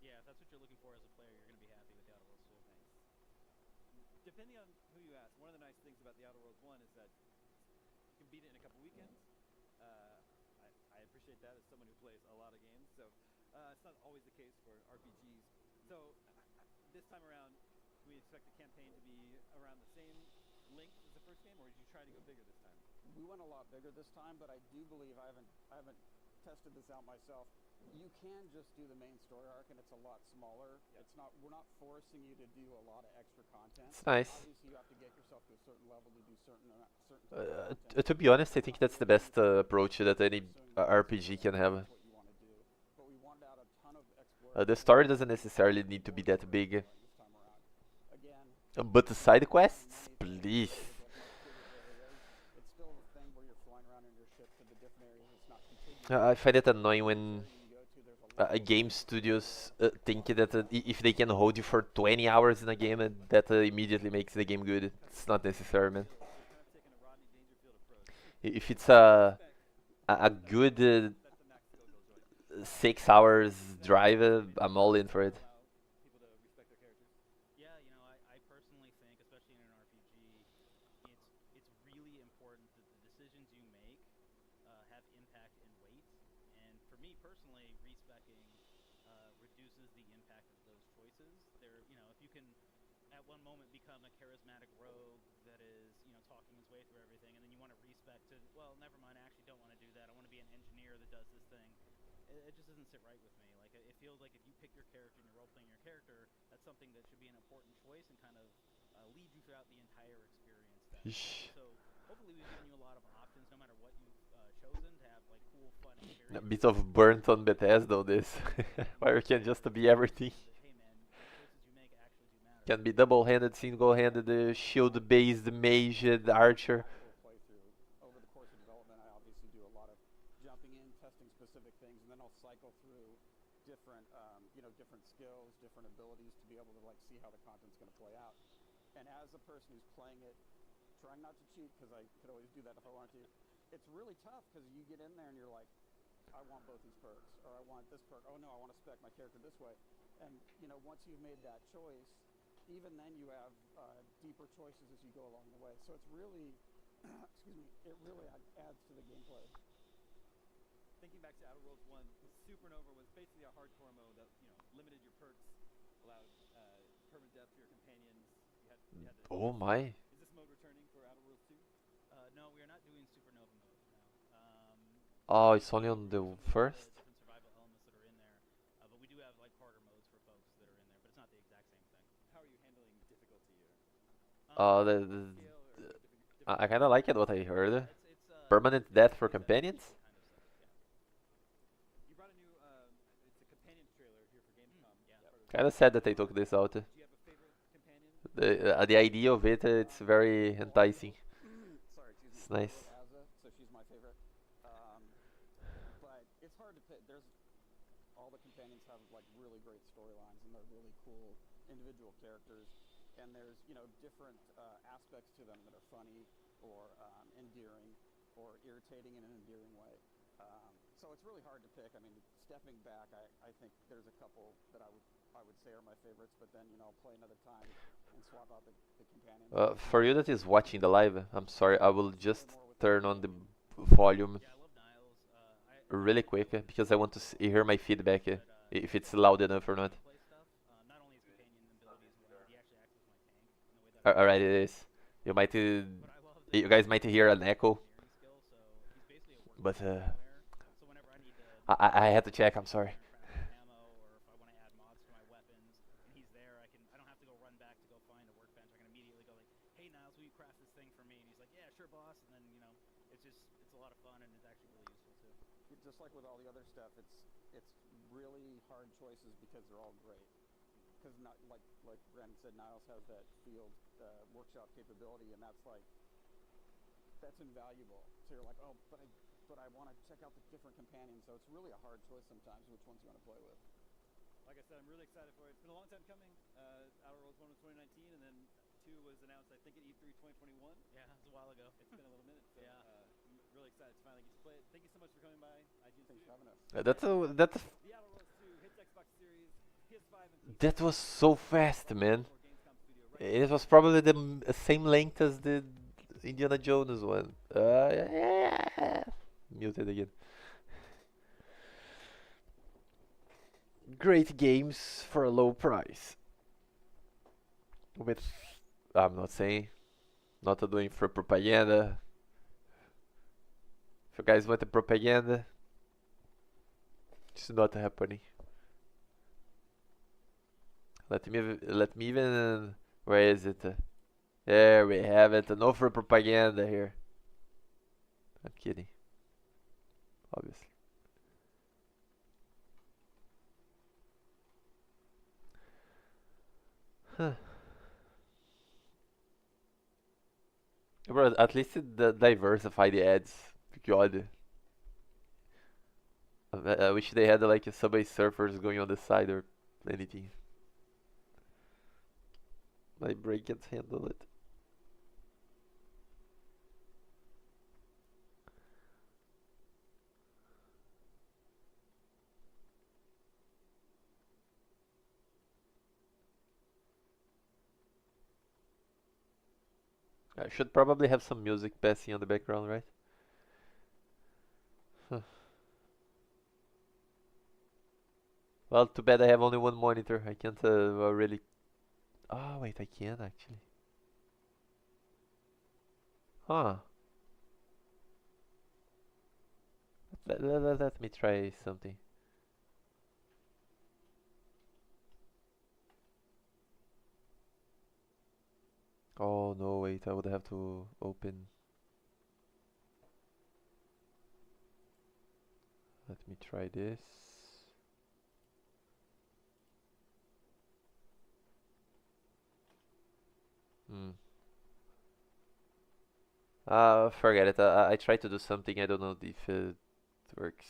Yeah, if that's what you're looking for as a player, you're going to be happy with the Outer Worlds 2. Depending on who you ask, one of the nice things about the Outer Worlds 1 is that you can beat it in a couple weekends. I appreciate that as someone who plays a lot of games. So it's not always the case for RPGs. So this time around, we expect the campaign to be around the same length as the first game, or did you try to go bigger this time? We went a lot bigger this time, but I do believe I haven't tested this out myself. You can just do the main story arc, and it's a lot smaller. Yep. We're not forcing you to do a lot of extra content. It's nice. Obviously, you have to get yourself to a certain level to do certain content. To be honest, I think that's the best approach that any RPG can have. What you want to do, but we wanted out a ton of exploration. The story doesn't necessarily need to be that big. This time around. Again, But the side quests, please. it's still the thing where you're flying around in your ship to the different areas. It's not contiguous. I find it annoying when You go to, there's a lot game studios think that if they can hold you for 20 hours in a game, that immediately makes the game good. It's not necessary, man. Kind of taking a Rodney Dangerfield approach. If it's a good That's the max Killjoy joint. 6 hours drive, I'm all in for it. Allow people to respect their characters. Yeah, I personally think, especially in an RPG, it's really important that the decisions you make have impact and weight. And for me personally, respecing reduces the impact of those choices. If you can at one moment become a charismatic rogue that is, talking his way through everything, and then you want to respec to, well, never mind, I actually don't want to do that. I want to be an engineer that does this thing. It just doesn't sit right with me. Like, it feels like if you pick your character and you're role-playing your character, that's something that should be an important choice and kind of lead you throughout the entire experience. So hopefully we've given you a lot of options, no matter what you've chosen, to have like cool, fun experiences. A bit of burnt on Bethesda on this, where you can just be everything. Hey man, the choices you make actually do matter. Can be double-handed, single-handed, shield-based, mage, archer. actual playthrough. Over the course of development, I obviously do a lot of jumping in, testing specific things, and then I'll cycle through different, different skills, different abilities to be able to like see how the content's going to play out. And as a person person who's playing it, trying not to cheat because I could always do that if I wanted to. It's really tough because you get in there and you're like, I want both these perks, or I want this perk. Oh no, I want to spec my character this way. And once you've made that choice, even then you have deeper choices as you go along the way. So it's really, excuse me, it really adds to the gameplay. Thinking back to Outer Worlds 1, Supernova was basically a hardcore mode that limited your perks, allowed permanent death for your companions. You had to Oh my. Is this mode returning for Outer Worlds 2? No, we are not doing Supernova mode now. Oh, it's only on the first? Different survival elements that are in there, but we do have like harder modes for folks that are in there, but it's not the exact same thing. How are you handling difficulty here? Oh, Scale or I kind of like it what I heard. It's Permanent death for companions? kind of stuff, yeah. You brought a new, it's a companion trailer here for Gamescom. Yeah. Part of Kind of sad that they took this out. Do you have a favorite companion? The idea of it, it's very enticing. Sorry, excuse me. It's nice. I love Azza, so she's my favorite. But it's hard to pick. All the companions have like really great storylines and they're really cool individual characters. And there's different aspects to them that are funny or endearing or irritating in an endearing way. So it's really hard to pick. I mean, stepping back, I think there's a couple that I would say are my favorites, but then I'll play another time and swap out the companions. For you that is watching the live, I'm sorry, I will just turn on the volume Yeah, I love Niles. really quick because I want to hear my feedback if it's loud enough or not. Play stuff. Not only his companion abilities and whatnot, he actually acts as my tank in the way that. Alright, it is. You might, But I love that you guys might hear an echo, engineering skill, so he's basically a working but anywhere. So whenever I need to I had to check. I'm sorry. craft ammo, or if I want to add mods to my weapons, and he's there, I don't have to go run back to go find a workbench. I can immediately go like, "Hey Niles, will you craft this thing for me?" And he's like, "Yeah, sure, boss." And then it's a lot of fun and it's actually really useful too. Just like with all the other stuff, it's really hard choices because they're all great. Because not like Brandon said, Niles has that field workshop capability, and that's invaluable. So you're like, oh, but I want to check out the different companions. So it's really a hard choice sometimes which ones you want to play with. Like I said, I'm really excited for it. It's been a long time coming. Outer Worlds 1 was 2019, and then 2 was announced, I think, at E3 2021. Yeah, it was a while ago. It's been a little minute, so Yeah. I'm really excited to finally get to play it. Thank you so much for coming by, IGN Thanks for Studio. having us. That's The Outer Worlds 2 hits Xbox Series, PS5, and PC. that was so fast, man. For Gamescom Studio right It was probably the same length as the Indiana Jones one. Muted again. Great games for a low price. With, I'm not saying, not doing for propaganda. If you guys want the propaganda, it's not happening. Let me even, where is it? There we have it. No for propaganda here. I'm kidding. Obviously. Huh. Bro, at least it diversify the ads. God. I wish they had like a Subway Surfers going on the side or anything. My brain can't handle it. I should probably have some music passing on the background, right? Huh. Well, too bad I have only one monitor. I can't really... Oh, wait, I can actually. Huh. Let me try something. Oh no, wait, I would have to open. Let me try this. Forget it. I tried to do something. I don't know if it works.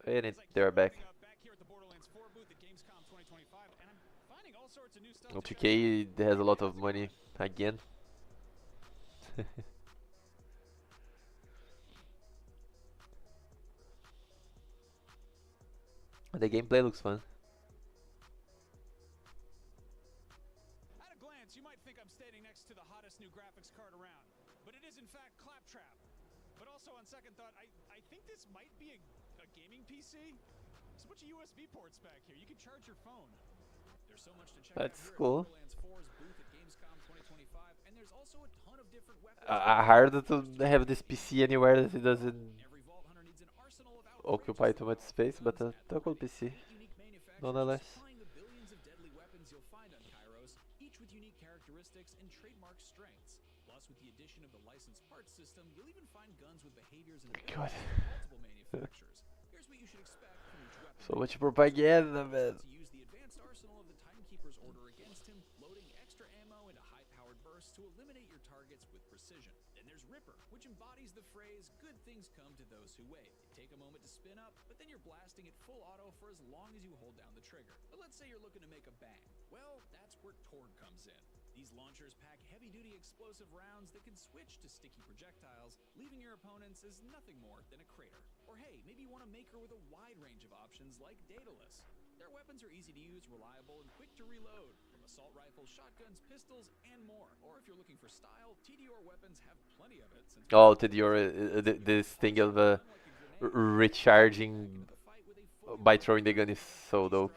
And they're back. Back here at the Borderlands 4 booth at Gamescom 2025, and I'm finding all sorts of new stuff. 2K has a lot of money again. The gameplay looks fun. At a glance, you might think I'm standing next to the hottest new graphics card around, but it is in fact Claptrap. But also on second thought, I think this might be a gaming PC. There's a bunch of USB ports back here. You can charge your phone. There's so much to check out That's here cool. at Borderlands 4's booth at Gamescom 2025, and there's also a ton of different weapons. Hard to have this PC anywhere that it doesn't Every Vault Hunter needs an arsenal of occupy outrageous too much levels of space, but guns a cool at the PC, 8 unique manufacturers nonetheless. supplying the billions of deadly weapons you'll find on Kairos, each with unique characteristics and trademark strengths. Plus, with the addition of the licensed parts system, you'll even find guns with behaviors and God. abilities from multiple manufacturers. Here's what you should expect from each weapon. So much propaganda, man. To use the advanced arsenal of the Timekeeper's order against him, loading extra ammo into high-powered bursts to eliminate your targets with precision. Then there's Ripper, which embodies the phrase, good things come to those who wait. Take a moment to spin up, but then you're blasting at full auto for as long as you hold down the trigger. But let's say you're looking to make a bang. Well, that's where Torg comes in. These launchers pack heavy-duty explosive rounds that can switch to sticky projectiles, leaving your opponents as nothing more than a crater. Or hey, maybe you want a maker with a wide range of options like Daedalus. Their weapons are easy to use, reliable, and quick to reload, from assault rifles, shotguns, pistols, and more. Or if you're looking for style, TDR weapons have plenty of it. Since Oh, this thing of recharging by throwing the gun is so dope.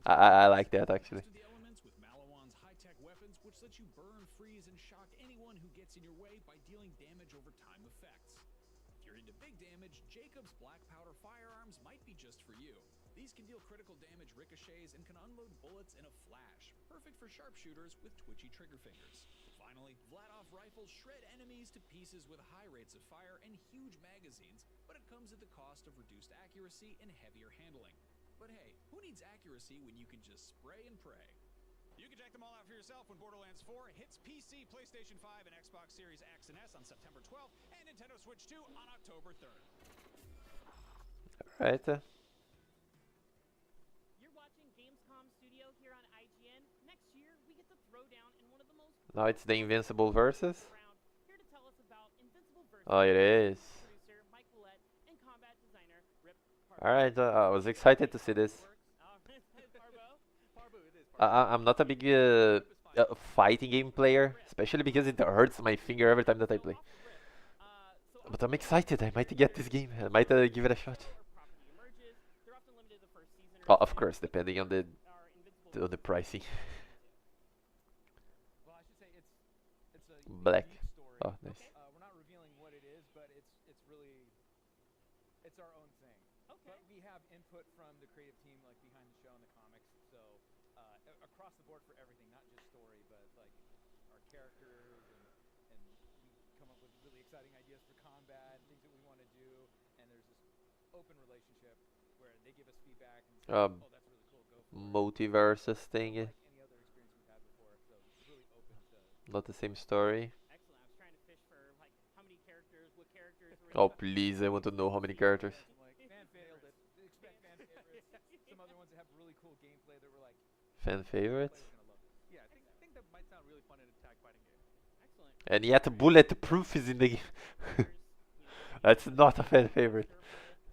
I like that actually. With Malawan's high-tech weapons, which let you burn, freeze, and shock anyone who gets in your way by dealing damage over time effects. If you're into big damage, Jacob's black powder firearms might be just for you. These can deal critical damage ricochets and can unload bullets in a flash, perfect for sharpshooters with twitchy trigger fingers. Finally, Vladov rifles shred enemies to pieces with high rates of fire and huge magazines, but it comes at the cost of reduced accuracy and heavier handling. But hey, who needs accuracy when you can just spray and pray? You can check them all out for yourself when Borderlands 4 hits PC, PlayStation 5, and Xbox Series X and S on September 12th, and Nintendo Switch 2 on October 3rd. Right. You're watching Gamescom Studio here on IGN. Next year, we get to throw down in one of the most Now it's the Invincible versus. around. Here to tell us about Invincible versus Oh, it is. producer Mike Willett and combat designer Rip Alright, I was excited to see this. I'm not a big fighting game player, especially because it hurts my finger every time that I play. But I'm excited. I might get this game. I might give it a shot. Oh, of course, depending on the pricing. Well, I should say it's a Black. unique story. Oh, nice. We're not revealing what it is, but it's really it's our own thing. Okay. But we have input from the creative team, like behind the show and the comics. So across the board for everything, not just story, but like our characters and we come up with really exciting ideas for combat, things that we want to do, and there's this open relationship where they give us feedback and say, oh, that's really cool, go for it. Multiverses thing. Like any other experience we've had before, so it's really open to. Not the same story. Excellent. I was trying to fish for like how many characters, what characters were Oh, please, I want to know how many characters. Like fan favorites. Expect fan favorites. Some other ones that have really cool gameplay that were like Fan favorites? players gonna love this. Yeah, I think that might sound really fun in a tag fighting game. excellent. And yet bulletproof is in the game. That's not a fan favorite.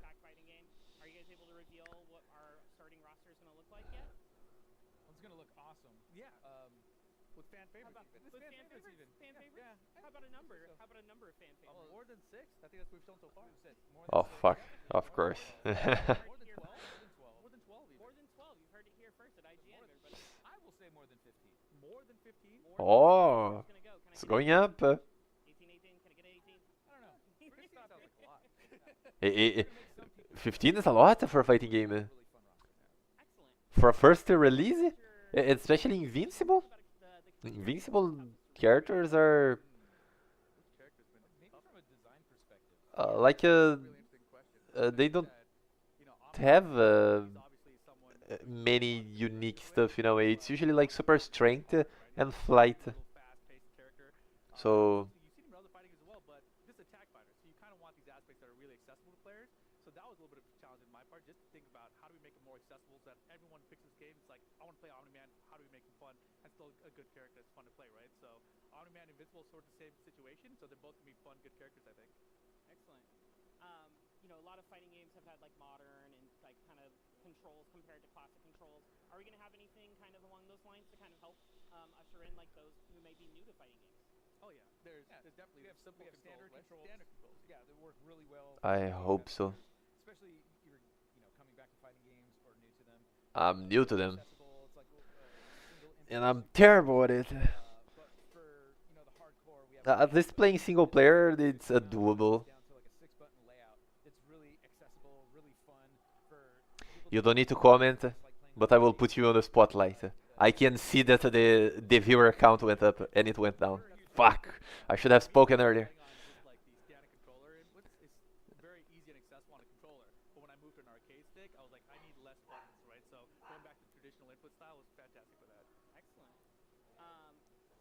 Tag fighting game. Are you guys able to reveal what our starting roster is going to look like yet? Well, it's gonna look awesome. Yeah. With fan favorites even. With fan favorites? even. Fan favorites? Yeah. How about a number? How about a number of fan favorites? More than 6? I think that's what we've shown so far. Oh, fuck. Of course. More than 12. More than 12 even. More than 12. You've heard it here first at IGN, everybody. I will say more than 15. More than 15? Oh, It's going to go. Can I it's get going up. 18, 18? Can I get 18? I don't know. 15 sounds like a lot. 15 is a lot for a fighting game. Really fun roster. Yeah. Excellent. For a first release, especially Invincible. The Invincible characters are Which character's been maybe from a design perspective. like Really interesting question. they don't You know, have obviously someone many unique stuff in a way. It's usually like super strength and flight. fast-paced character. So You've seen him in other fighting as well, but this is a tag fighter, so you kind of want these aspects that are really accessible to players. So So that was a little bit of a challenge on my part, just to think about how do we make it more accessible so that everyone picks this game. It's like, I want to play Omni-Man, how do we make him fun and still a good character that's fun to play, right? So Omni-Man and Invincible is sort of the same situation, so they're both going to be fun, good characters, I think. Excellent. A lot of fighting games have had like modern and like kind of controls compared to classic controls. Are we going to have anything kind of along those lines to kind of help usher in like those who may be new to fighting games? Oh yeah, there's definitely simple standard controls, controls. Standard controls. Yeah, they work really well. I hope so. Especially you're coming back to fighting games or new to them. I'm new to them, Accessible. It's like single and I'm input. terrible at it. But for the hardcore, we have At least playing single player, it's doable. down to like a 6-button layout. It's really accessible, really fun for people You don't need to comment, but I will put you on the spotlight. I can see that the viewer count went up and it went down. Fuck! I should have spoken earlier. On just like the standard controller, and it's very easy and accessible on a controller. But when I moved to an arcade stick, I was like, I need less buttons, right? So going back to traditional input style was fantastic for that. Excellent.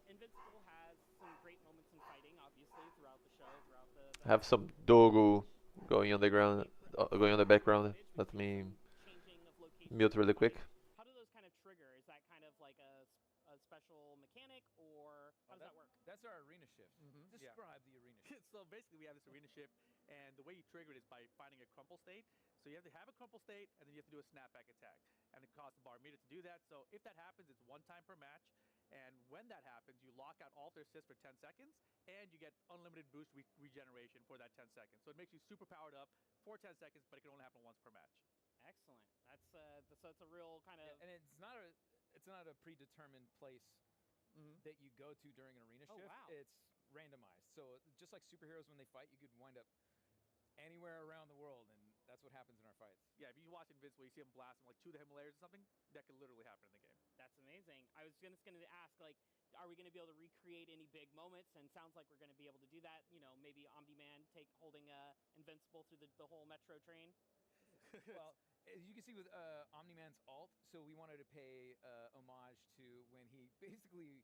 Invincible has some great moments in fighting, obviously, throughout the show, throughout the Have some dogu going on the ground, going on the background. Let me changing of location. mute really quick. How do those kind of trigger? Is that kind of like a special mechanic, or how does that work? That's our arena shift. Yeah. Describe the arena shift. So basically, we have this arena shift, and the way you trigger it is by finding a crumple state. So you have to have a crumple state, and then you have to do a snapback attack, and it costs a bar meter to do that. So if that happens, it's one time per match, and when that happens, you lock out alter assist for 10 seconds, and you get unlimited boost regeneration for that 10 seconds. So it makes you super powered up for 10 seconds, but it can only happen once per match. Excellent. That's a real kind of. And it's not a predetermined place that you go to during an arena shift. Wow. It's randomized. So just like superheroes when they fight, you could wind up anywhere around the world, and that's what happens in our fights. Yeah, if you watch Invincible, you see him blasting like to the Himalayas or something, that could literally happen in the game. That's amazing. I was just going to ask, like, are we going to be able to recreate any big moments? And sounds like we're going to be able to do that. Maybe Omni-Man holding Invincible through the whole metro train. Well, as you can see with Omni-Man's ult, so we wanted to pay homage to when he basically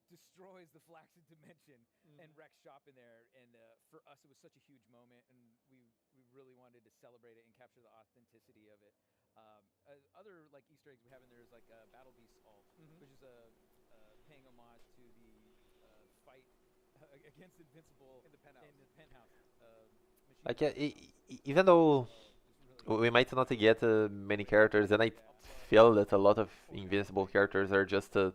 destroys the Flaccid Dimension and wrecks shop in there. And for us, it was such a huge moment, and we really wanted to celebrate it and capture the authenticity of it. Other like Easter eggs we have in there is like Battle Beast ult, which is paying homage to the fight against Invincible In the penthouse. Like even though we might not get many characters, and I feel that a lot of Invincible characters are just a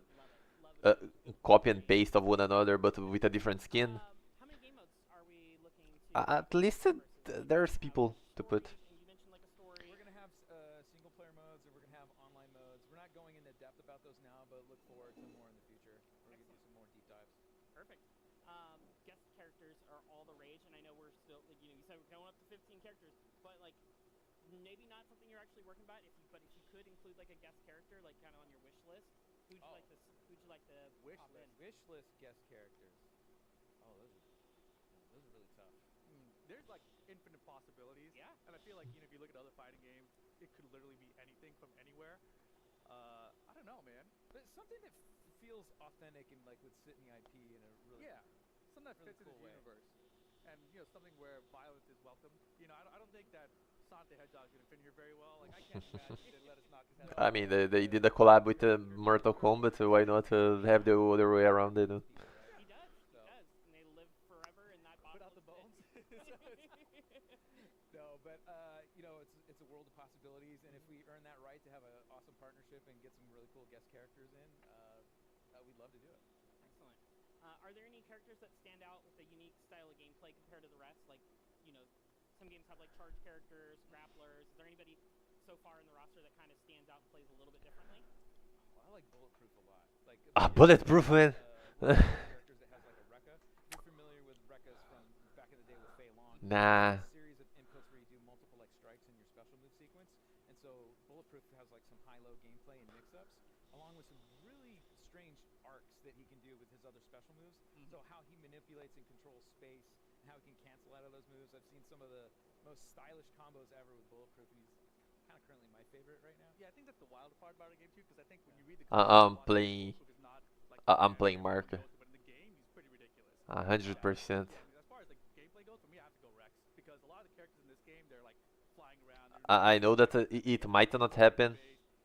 copy and paste of one another, but with a different skin. How many game modes are we looking to? At least there's people to put. And you mentioned like a story. We're going to have single player modes, and we're going to have online modes. We're not going into depth about those now, but look forward to more in the future. We're going to do some more deep dives. Perfect. Guest characters are all the rage, and I know we're still, you said we're going up to 15 characters, but like maybe not something you're actually working about. But if you could include like a guest character, like kind of on your wish list, who'd you like to Wish pop list. in? Wish list guest characters. Oh, those are really tough. There's like infinite possibilities. Yeah. And I feel like if you look at other fighting games, it could literally be anything from anywhere. I don't know, man. But something that feels authentic and like would sit in the IP in a really something that really fits cool in this way. universe, and something where violence is welcome. I don't think that Sonic the Hedgehog's gonna fit here very well. Like I can't imagine they let us knock his head off. I mean, they did a collab with Mortal Kombat, so why not have the other way around it? He does, and they live forever in that bottle. Without the bones. No, but it's a world of possibilities, and if we earn that right to have an awesome partnership and get some really cool guest characters in, we'd love to do it. Excellent. Are there any characters that stand out with a unique style of gameplay compared to the rest? Like, some games have like charge characters, grapplers. Is there anybody so far in the roster that kind of stands out and plays a little bit differently? Well, I like Bulletproof a lot. Like Bulletproof, man. characters that has like a Rekka. You're familiar with Rekkas from back in the day with Fei Long. Nah. A series of inputs where you do multiple like strikes in your special move sequence, and so Bulletproof has like some high-low gameplay and mix-ups, along with some really strange arcs that he can do with his other special moves. So how he manipulates and controls space, and how he can cancel out of those moves. I've seen some of the most stylish combos ever with Bulletproof, and he's kind of currently my favorite right now. Yeah, I think that's the wild part about the game too, because I think when you read the I'm playing. I'm playing Mark. but in the game, he's pretty ridiculous. 100%. As far as like gameplay goes, for me, I have to go Rex, because a lot of the characters in this game, they're like flying I know that it might not happen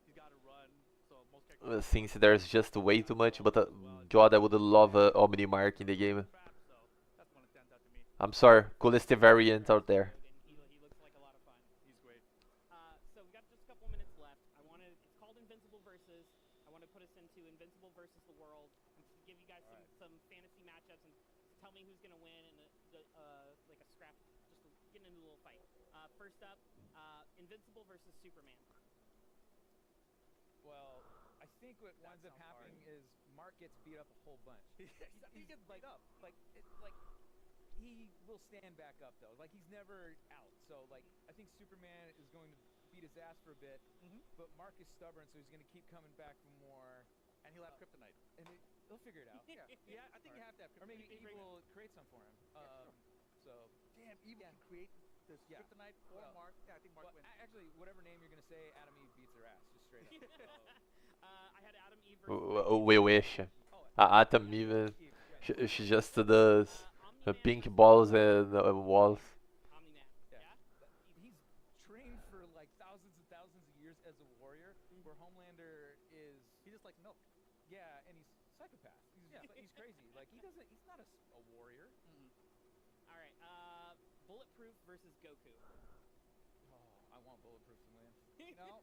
He's got to run, so most characters since there's just way too much, but God, I would love a Omni Mark in the game. trap, so that's one that stands out to me. I'm sorry, coolest variant out there. He looks like a lot of fun. He's great. So we got just a couple minutes left. It's called Invincible Versus. I want to put us into Invincible versus the world and give you guys some fantasy matchups and tell me who's gonna win and like a scrap, just get into a little fight. First up, Invincible versus Superman. Well, I think what winds up happening is Mark gets beat up a whole bunch. he gets beat up. Like he will stand back up though. Like he's never out. So like I think Superman is going to beat his ass for a bit, but Mark is stubborn, so he's going to keep coming back for more. And he'll have kryptonite. And he'll figure it out. Yeah, I think you have to have Or maybe kryptonite. Eve will create some for him. So Damn, Evil can create this kryptonite for Mark. Yeah, I think Mark wins. actually, whatever name you're going to say, Adam Eve beats her ass, just straight up. I had Adam Eve versus We wish. Atom even. She just does pink balls and walls. Omni-Man. Yeah? He's trained for like thousands and thousands of years as a warrior, where Homelander is, He just likes milk. yeah, and he's psychopath. He's crazy. Like he's not a warrior. All right. Bulletproof versus Goku. Oh, I want bulletproof to win. No,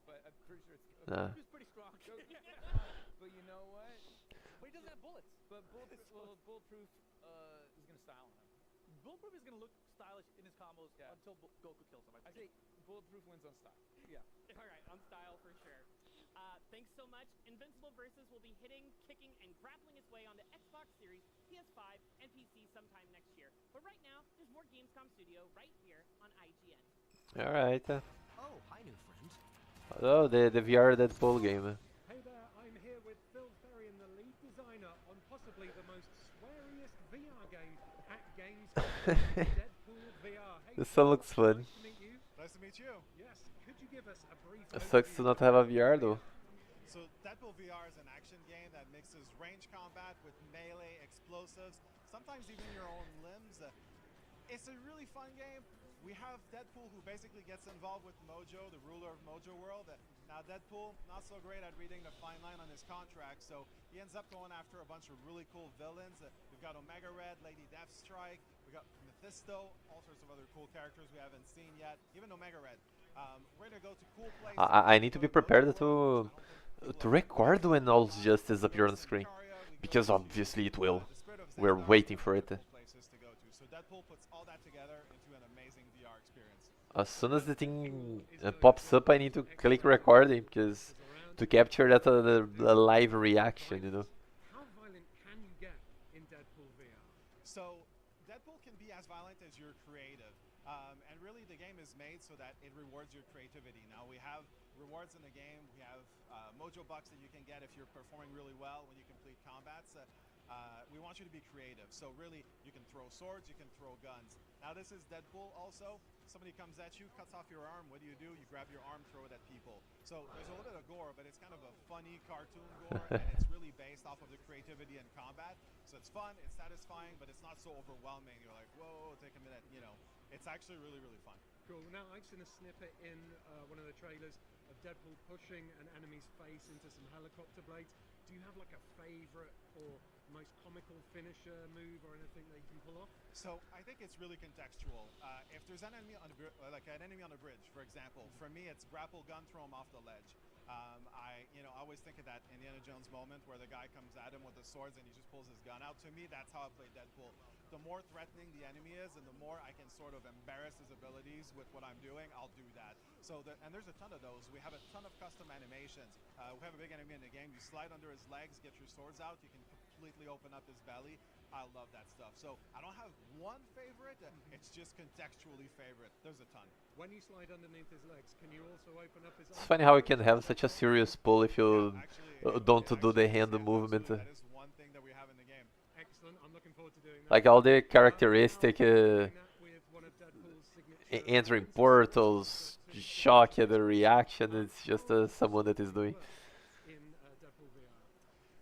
but I'm pretty sure it's Goku. Nah. He's pretty strong. But you know what? But he doesn't have bullets. But bulletproof is gonna style on him. Bulletproof is gonna look stylish in his combos until Goku kills him. I say bulletproof wins on style. Yeah. All right, on style for sure. Thanks so much. Invincible Versus will be hitting, kicking, and grappling its way onto Xbox Series, PS5, and PC sometime next year. But right now, there's more Gamescom Studio right here on IGN. Alright. Oh, hi, new friend. Oh, the VR Deadpool game. Hey there, I'm here with Phil Ferry, the lead designer on possibly the most sweariest VR game at Gamescom, Deadpool VR. Hey, This one looks fun. nice to meet you. Nice to meet you. Yes, could you give us a brief It sucks to overview not have a VR though. So Deadpool VR is an action game that mixes range combat with melee explosives, sometimes even your own limbs. It's a really fun game. We have Deadpool who basically gets involved with Mojo, the ruler of Mojo World. Now Deadpool, not so great at reading the fine line on his contract, so he ends up going after a bunch of really cool villains. We've got Omega Red, Lady Deathstrike, we got Mephisto, all sorts of other cool characters we haven't seen yet, even Omega Red. We're gonna go to cool places. I need to be prepared to record when all justice appear on screen, because obviously it will. We're waiting for it. Places to go to. So Deadpool puts all that together into an amazing VR experience. As soon as the thing pops up, I need to click recording because to capture that the live reaction, you know. How violent can you get in Deadpool VR? So Deadpool can be as violent as you're creative. And really the game is made so that it rewards your creativity. Now we have rewards in the game. We have Mojo Bucks that you can get if you're performing really well when you complete combats. We want you to be creative. So really you can throw swords, you can throw guns. Now this is Deadpool also. Somebody comes at you, cuts off your arm. What do? You grab your arm, throw it at people. So there's a little bit of gore, but it's kind of a funny cartoon gore, and it's really based off of the creativity and combat. So it's fun, it's satisfying, but it's not so overwhelming. You're like, whoa, take a minute, you know. It's actually really, really fun. Cool. Now, I've seen a snippet in one of the trailers of Deadpool pushing an enemy's face into some helicopter blades. Do you have like a favorite or most comical finisher move or anything that you can pull off? So I think it's really contextual. If there's an enemy on like an enemy on a bridge, for example, for me it's grapple gun, throw him off the ledge. I always think of that Indiana Jones moment where the guy comes at him with the swords and he just pulls his gun out. To me, that's how I play Deadpool. The more threatening the enemy is, and the more I can sort of embarrass his abilities with what I'm doing, I'll do that. So, and there's a ton of those. We have a ton of custom animations. We have a big enemy in the game. You slide under his legs, get your swords out. You can completely open up his belly. I love that stuff. So I don't have one favorite. It's just contextually favorite. There's a ton. When you slide underneath his legs, can you also open up his It's funny how you can have such a serious pull if you don't do the hand movement. That is one thing that we have in the game. Excellent. I'm looking forward to doing that. Like all the characteristic With one of Deadpool's signature entering portals, shock at the reaction. It's just someone that is doing. in Deadpool VR.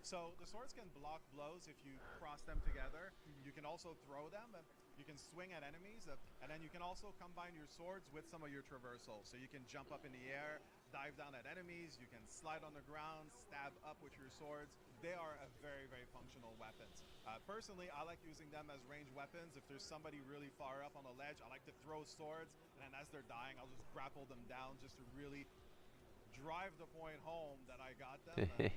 So the swords can block blows if you cross them together. You can also throw them. You can swing at enemies, and then you can also combine your swords with some of your traversal. So you can jump up in the air, dive down at enemies, you can slide on the ground, stab up with your swords. They are a very, very functional weapons. Personally, I like using them as ranged weapons. If there's somebody really far up on a ledge, I like to throw swords, and then as they're dying, I'll just grapple them down just to really drive the point home that I got them. And,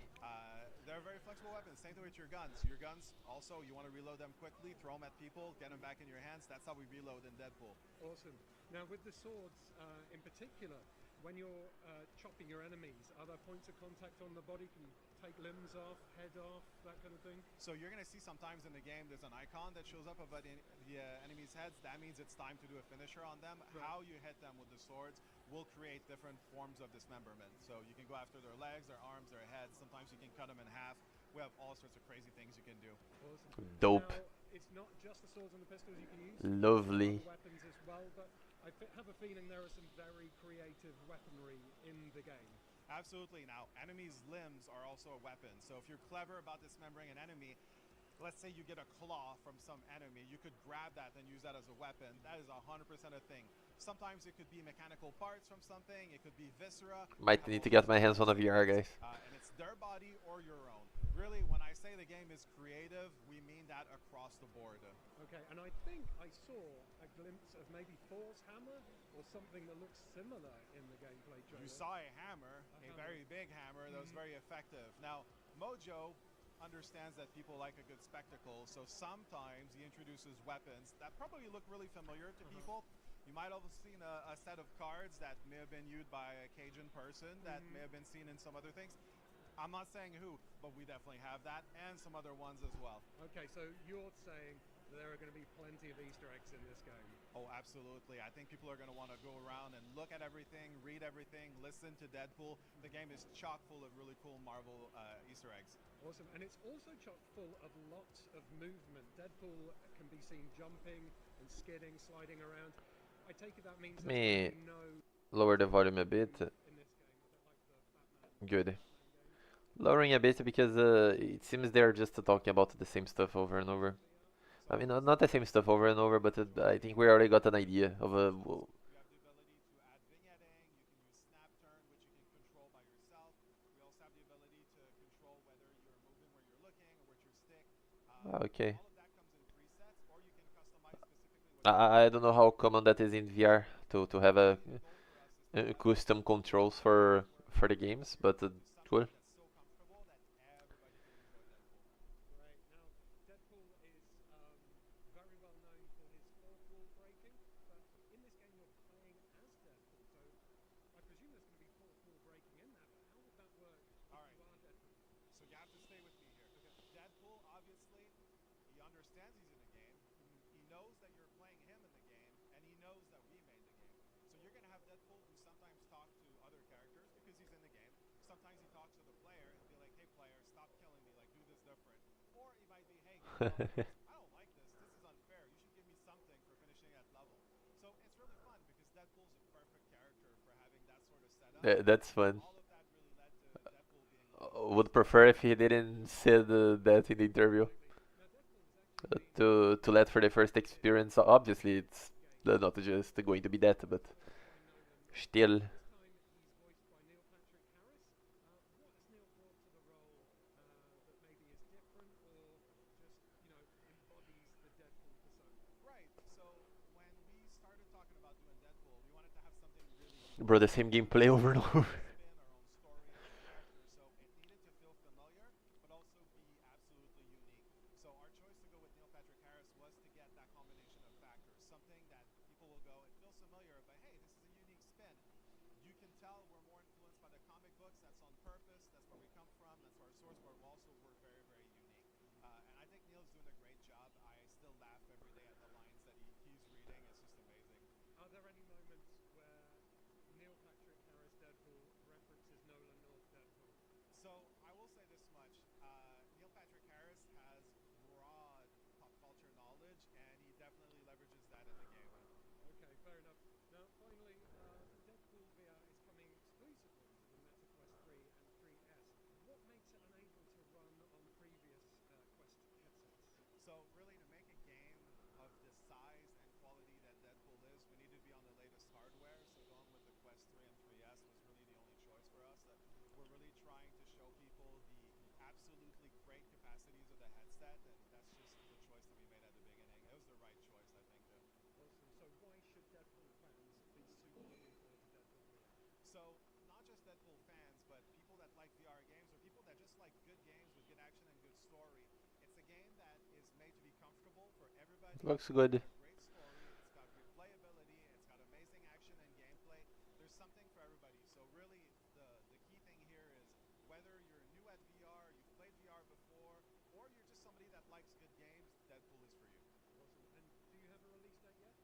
they're very flexible weapons. Same thing with your guns. Your guns also, you want to reload them quickly, throw them at people, get them back in your hands. That's how we reload in Deadpool. Awesome. Now with the swords in particular, when you're chopping your enemies, are there points of contact on the body? Can you take limbs off, head off, that kind of thing? So you're going to see sometimes in the game there's an icon that shows up above the enemies' heads. That means it's time to do a finisher on them. Right. How you hit them with the swords will create different forms of dismemberment. So you can go after their legs, their arms, their heads. Sometimes you can cut them in half. We have all sorts of crazy things you can do. Awesome. Dope. Now, it's not just the swords and the pistols you can use. Lovely. Weapons as well, but I have a feeling there are some very creative weaponry in the game. Absolutely. Now, enemies' limbs are also a weapon. So if you're clever about dismembering an enemy, let's say you get a claw from some enemy, you could grab that and use that as a weapon. That is 100% a thing. Sometimes it could be mechanical parts from something. It could be viscera. Might need to get my hands on a VR, guys. And it's their body or your own. Really, when I say the game is creative, we mean that across the board. Okay, and I think I saw a glimpse of maybe Thor's hammer or something that looks similar in the gameplay trailer. You saw a hammer, a very big hammer that was very effective. Now, Mojo understands that people like a good spectacle, so sometimes he introduces weapons that probably look really familiar to people. You might have seen a set of cards that may have been used by a Cajun person that may have been seen in some other things. I'm not saying who, but we definitely have that, and some other ones as well. Okay, so you're saying there are going to be plenty of Easter eggs in this game? Oh, absolutely. I think people are going to want to go around and look at everything, read everything, listen to Deadpool. The game is chock full of really cool Marvel Easter eggs. Awesome, and it's also chock full of lots of movement. Deadpool can be seen jumping and skidding, sliding around. I take it that means Let me no lower the volume a bit. in this game, a bit like the Batman. Good. Lowering a bit because it seems they're just talking about the same stuff over and over. I mean, not the same stuff over and over, but I think we already got an idea of a. You have the ability to add vignetting, you can use snap turn, which you can control by yourself. We also have the ability to control whether you're moving where you're looking or with your stick. Okay. All of that comes in presets, or you can customize specifically. I don't know how common that is in VR to have a custom controls for the games, but cool. Understands he's in a game. He knows that you're playing him in the game, and he knows that we made the game. So you're going to have Deadpool who sometimes talk to other characters because he's in the game. Sometimes he talks to the player and be like, hey player, stop killing me, like do this different. Or he might be, hey, I don't like this. This is unfair. You should give me something for finishing that level. So it's really fun because Deadpool's a perfect character for having that sort of setup. That's fun. All of that really led to Deadpool being Would prefer if he didn't say that in the interview. To let for the first experience, obviously it's not just going to be that, but still. Bro, the same gameplay over and over. So really, to make a game of this size us that we're really trying to show people the absolutely great capacities of the headset, and that's just the choice that we made at the beginning. It was the right choice, I think. Awesome. So why should Deadpool fans be super looking forward to Deadpool VR? So not just Deadpool fans, but people that like VR games or people that just like good games with good action and good story. It's a game that is made to be comfortable for everybody. Looks It's got good. a great story. It's got good playability. It's got amazing action and gameplay. There's something for everybody. So really, the key thing here is whether you're new at VR, you've played VR before, or you're just somebody that likes good games, Deadpool is for you. Awesome. And do you have a release date yet?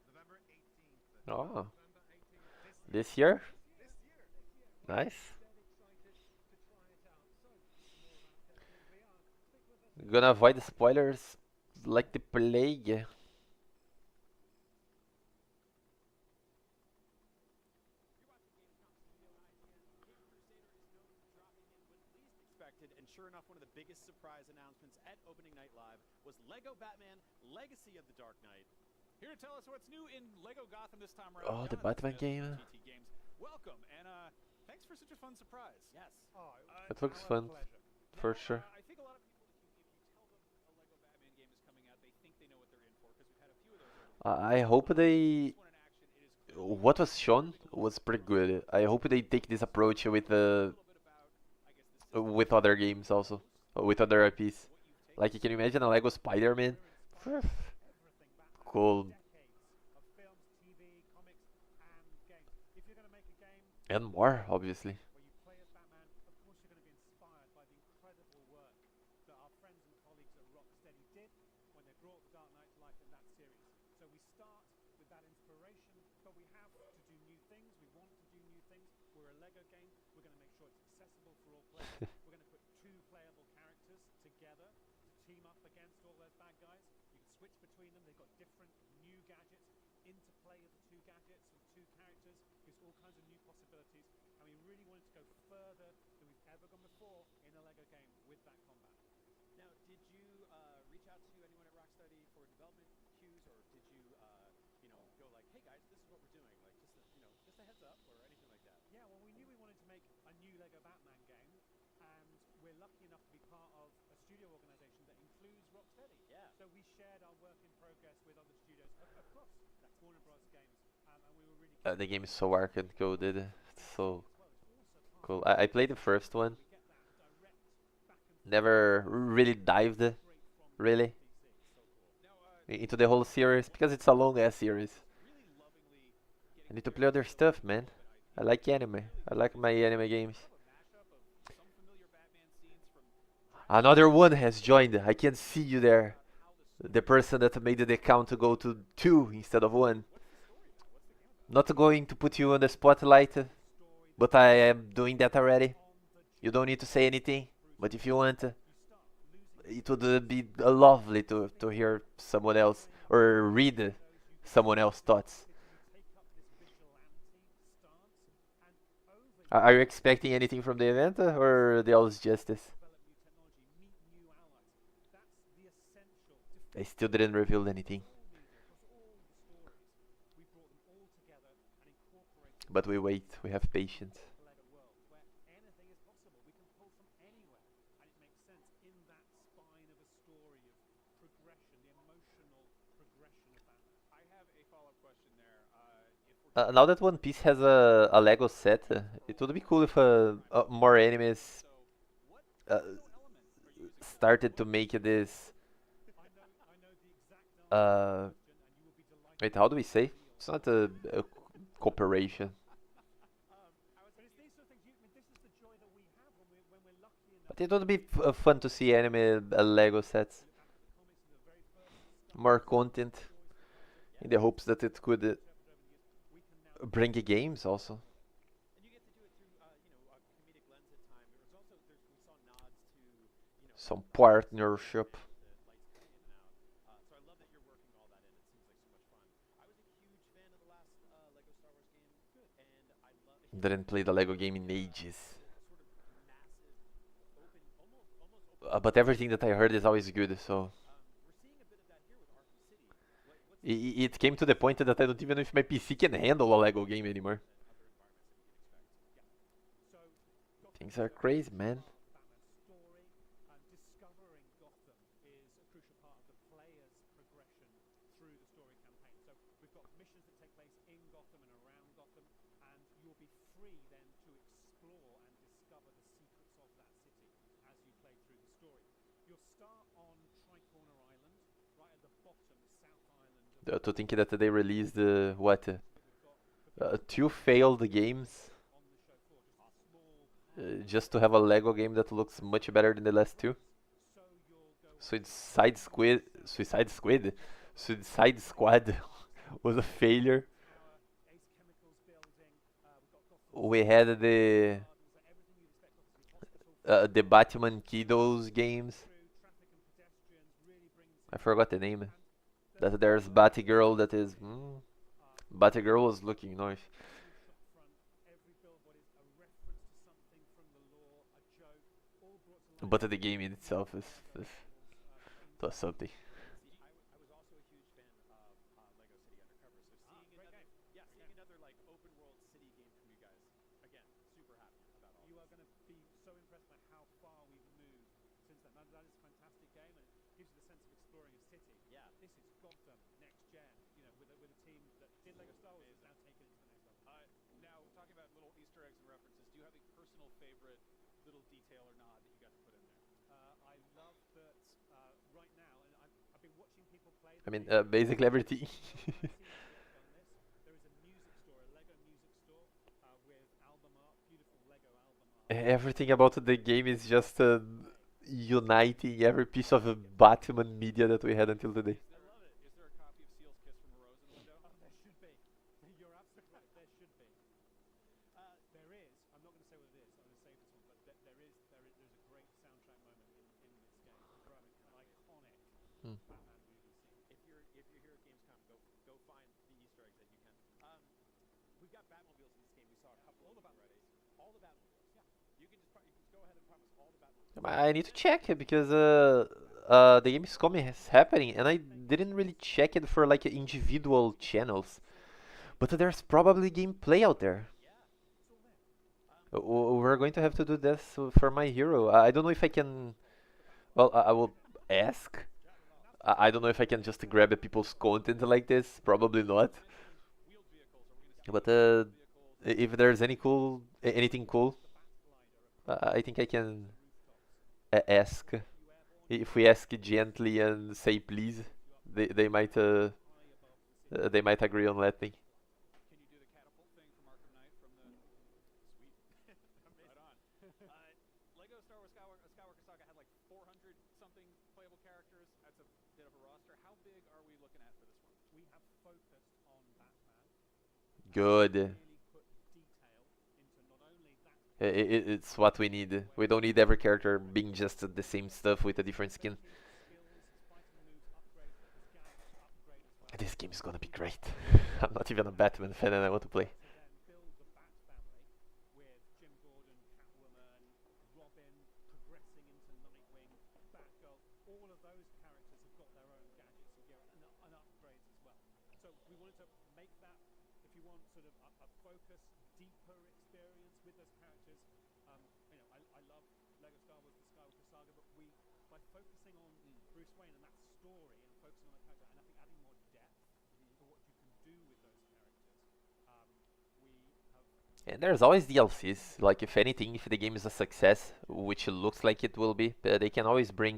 November 18th. Oh, November 18th this year? This year. Well, Nice. I'm dead excited to try it out. So, for more about Deadpool VR, stick with us. Gonna avoid the spoilers like the plague. Expected, and sure enough, one of the biggest surprise announcements at opening night live was Lego Batman: Legacy of the Dark Knight. Here to tell us what's new in Lego Gotham this time around. Oh, the Jonathan Batman Smith game. from TT Games. Welcome, and thanks for such a fun surprise. Yes. Oh, It looks our fun, pleasure. for Now, sure. I think a lot of people, if you tell them a Lego Batman game is coming out, they think they know what they're in for because we've had a few of those over the I hope they. This one in action, it is clearly What was shown was pretty good. I hope they take this approach with a little bit about, I guess, the system with other games also, with other IPs. Like, you can imagine a Lego Spider-Man. Everything Batman. Cool. Decades of films, TV, comics, and games. If you're going to make a game And more, obviously. where you play as Batman, of course you're going to be inspired by the incredible work that our friends and colleagues at Rocksteady did when they brought The Dark Knight to life in that series. So we start with that inspiration, but we have to do new things. We want to do new things. We're a Lego game. We're going to make sure it's accessible for all players. We're going to put two playable characters together to team up against all those bad guys. You can switch between them. They've got different new gadgets. Interplay of the two gadgets and two characters gives all kinds of new possibilities. And we really wanted to go further than we've ever gone before in a Lego game with that combat. Now, did you reach out to anyone at Rocksteady for development cues, or did you, go like, hey guys, this is what we're doing, like just a heads up or anything like that? Yeah, well, we knew we wanted to make a new Lego Batman game, and we're lucky enough to be part of a studio organization that includes Rocksteady. Yeah. So we shared our work in progress with other studios across Warner Bros. Games, and we were really The game is so arcade coded. It's so well. It's also cool. I played the first one. we get that direct back and Never really dived, straight from really, PC. Now, into the whole series because it's a long ass series. really lovingly I getting need to play other stuff, man. I like anime. I like my anime games. a mashup of some familiar Batman scenes from Another one has joined. I can see you there. The person that made the account to go to 2 instead of 1. Not going to put you on the spotlight, but I am doing that already. You don't need to say anything, but if you want, it would be lovely to hear someone else or read someone else's thoughts. Are you expecting anything from the event or the All's Justice? They still didn't reveal anything. But we wait, we have patience. I have a follow-up question there. If we're Now that One Piece has a Lego set, it would be cool if more animes what uh, element are you using? started to make this. Wait, how do we say? It's not a cooperation. But it would be fun to see anime Lego sets. More content. In the hopes that it could bring games also. And you get to do it through, a comedic lens at times. There's also, we saw nods to, Some partnership. the lights coming in and out. So I love that you're working all that in. It seems like so much fun. I was a huge fan of the last Lego Star Wars game, and I love it. Didn't play the Lego game in ages. Sort of massive, open, almost open. But everything that I heard is always good, so. We're seeing a bit of that here with Arkham City. What's It came to the point that I don't even know if my PC can handle a Lego game anymore. other environments that you can expect? So Things are crazy, man. Batman story. Discovering Gotham is a crucial part of the player's progression through the story campaign. So we've got missions that take place in Gotham and around Gotham, and you'll be free then to explore and discover the secrets of that city as you play through the story. You'll start on Tricorner Island, right at the bottom, the South Island. To think that they released what two failed games just to have a Lego game that looks much better than the last two. Suicide Squad was a failure. We had the Batman Kiddos games. I forgot the name. That there's Batgirl that is. Batgirl was looking nice. But the game in itself is was something. I was also a huge fan of Lego City Undercover. So seeing another like open world city game from you guys, again, super happy about all. You are going to be so impressed by how far we've moved since then. That is a fantastic game, and it gives you the sense of exploring a city. Yeah, this is Gotham next gen. You know, with a team that did Lego Star Wars is now taken it to the next level. Now, talking about little Easter eggs and references, do you have a personal favorite little detail or nod that you got to put in there? I love that right now, and I've been watching people play. I mean, basically everything. There is a music store, a Lego music store with album art, beautiful Lego album art. Everything about the game is just uniting every piece of Batman media that we had until today. I love it. Is there a copy of Seal's Kiss from a Rose in the window? Oh, there should be. You're absolutely right. There should be. There is. I'm not going to say what it is. I'm going to save this one, but there's a great soundtrack moment in this game from an iconic Batman movie scene. If you're here at Gamescom, go find the Easter eggs that you can. We've got Batmobiles in this game. We saw a couple of them already. All the Batmobiles. Yeah. You can just go ahead and promise all the Batmobiles. I need to check it because the Gamescom is happening, and I didn't really check it for like individual channels. But there's probably gameplay out there. We're going to have to do this for my hero. I don't know if I can. Well, I will ask. I don't know if I can just grab people's content like this. Probably not. But if there's anything cool, I think I can ask. If we ask gently and say please, they might agree on that thing. Can you do the catapult thing from Arkham Knight from the sweet? Right on. Lego Star Wars Skywalker Saga had like 400 something playable characters. That's a bit of a roster. How big are we looking at for this one? We have focused on Batman. Good. Really put detail into not only that. It's what we need. We don't need every character being just the same stuff with a different skin. This game is gonna be great. I'm not even a Batman fan and I want to play. Build the Bat family with Jim Gordon, Catwoman, Robin, progressing into Nightwing, Batgirl. All of those characters have got their own gadgets and gear and upgrades as well. So we wanted to make that, if you want, sort of a focused, deeper experience with those characters. You know, I love Lego Star Wars, the Skywalker Saga, but by focusing on Bruce Wayne and that story and focusing on that character, and I think adding more depth for what you can do with those characters, we have. And there's always DLCs. Like if anything, if the game is a success, which it looks like it will be, they can always bring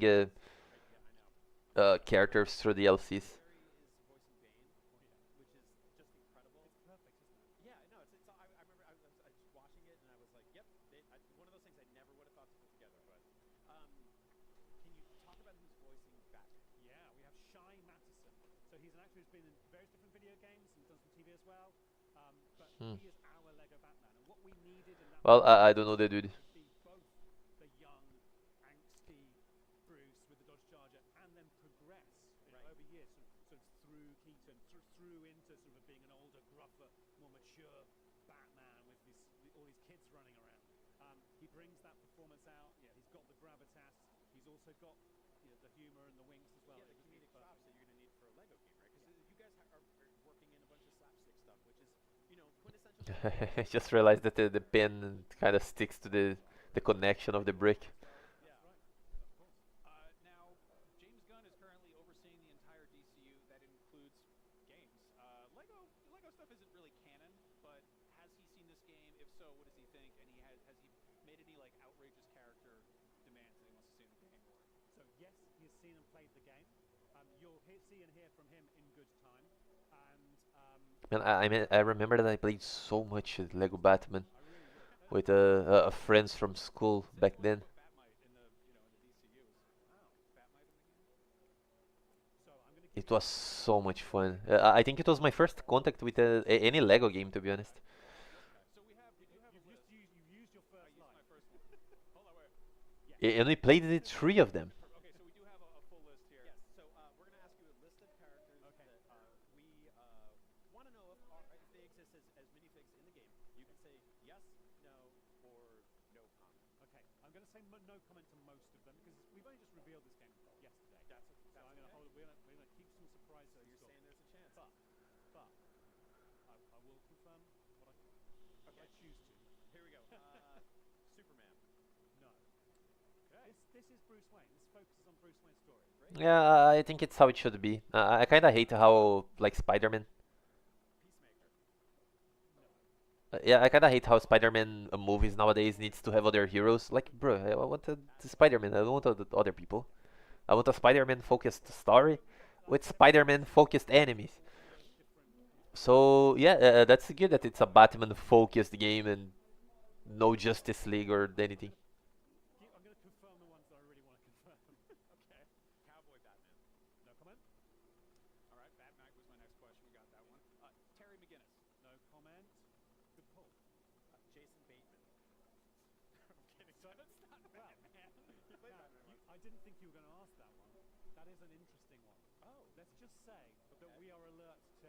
characters through DLCs. Yeah, no, I remember I was watching it and I was like, yep, one of those things I never would have thought to put together. But can you talk about who's voicing Batman? Yeah, we have Shai Mattison. So he's an actor who's been in various different video games and done some TV as well. But he is our Lego Batman, and what we needed in that. Well, I don't know the dude. Be both the young, angsty Bruce with the Dodge Charger, and then progress over years, sort of through Keaton, through into sort of being an older, gruffer, more mature Batman with all these kids running around. He brings that performance out. Yeah, he's got the gravitas. He's also got the humor and the winks as well. Yeah, the comedic chops that you're going to need for a Lego game, right? Because you guys are working in a bunch of slapstick stuff, which is, quintessential. I just realized that the pen kind of sticks to the the connection of the brick. Yeah. Of course. Now, James Gunn is currently overseeing the entire DCU. That includes games. Lego stuff isn't really canon, but has he seen this game? If so, what does he think? And has he made any like outrageous character demands that he wants to see in the game? Or So yes, he's seen and played the game. You'll see and hear from him in good time. And And I remember that I played so much Lego Batman I really would. with friends from school Say back more then. about Batmite in the DCU. Wow, Batmite in the game. so I'm going to It was so much fun. I think it was my first contact with any Lego game, to be honest. Okay, so we do have a list. you've used your I first used life. my first one. Hold on, wait. And we played it, three of them. Okay, so we do have a full list here. Yes. So we're going to ask you a list of characters Okay. that we want to know if they exist as minifigs in the game. You can say yes, no, or no comment. Okay, I'm going to say no comment to most of them because we've only just revealed this game yesterday. So I'm going to hold. We're going to keep some surprises. So you're saying there's a chance. But I will confirm what I choose to. Here we go. Superman. No. This is Bruce Wayne. This focuses on Bruce Wayne's story. Yeah, I think it's how it should be. I kind of hate how, like, Spider-Man. Peacemaker. Yeah, I kind of hate how Spider-Man movies nowadays needs to have other heroes. Like, bro, I want the Spider-Man. I don't want the other people. I want a Spider-Man focused story with Spider-Man focused enemies. So yeah, that's good that it's a Batman focused game and no Justice League or anything. I'm going to confirm the ones that I really want to confirm. Okay. Cowboy Batman. No comment. All right, Batman was my next question. We got that one. Terry McGinnis. No comment. Good pull. Jason Bateman. I'm kidding. So that's not Batman. You played Now, Batman once. I didn't think you were going to ask that one. That is an interesting one. Oh. Let's just say that we are alert to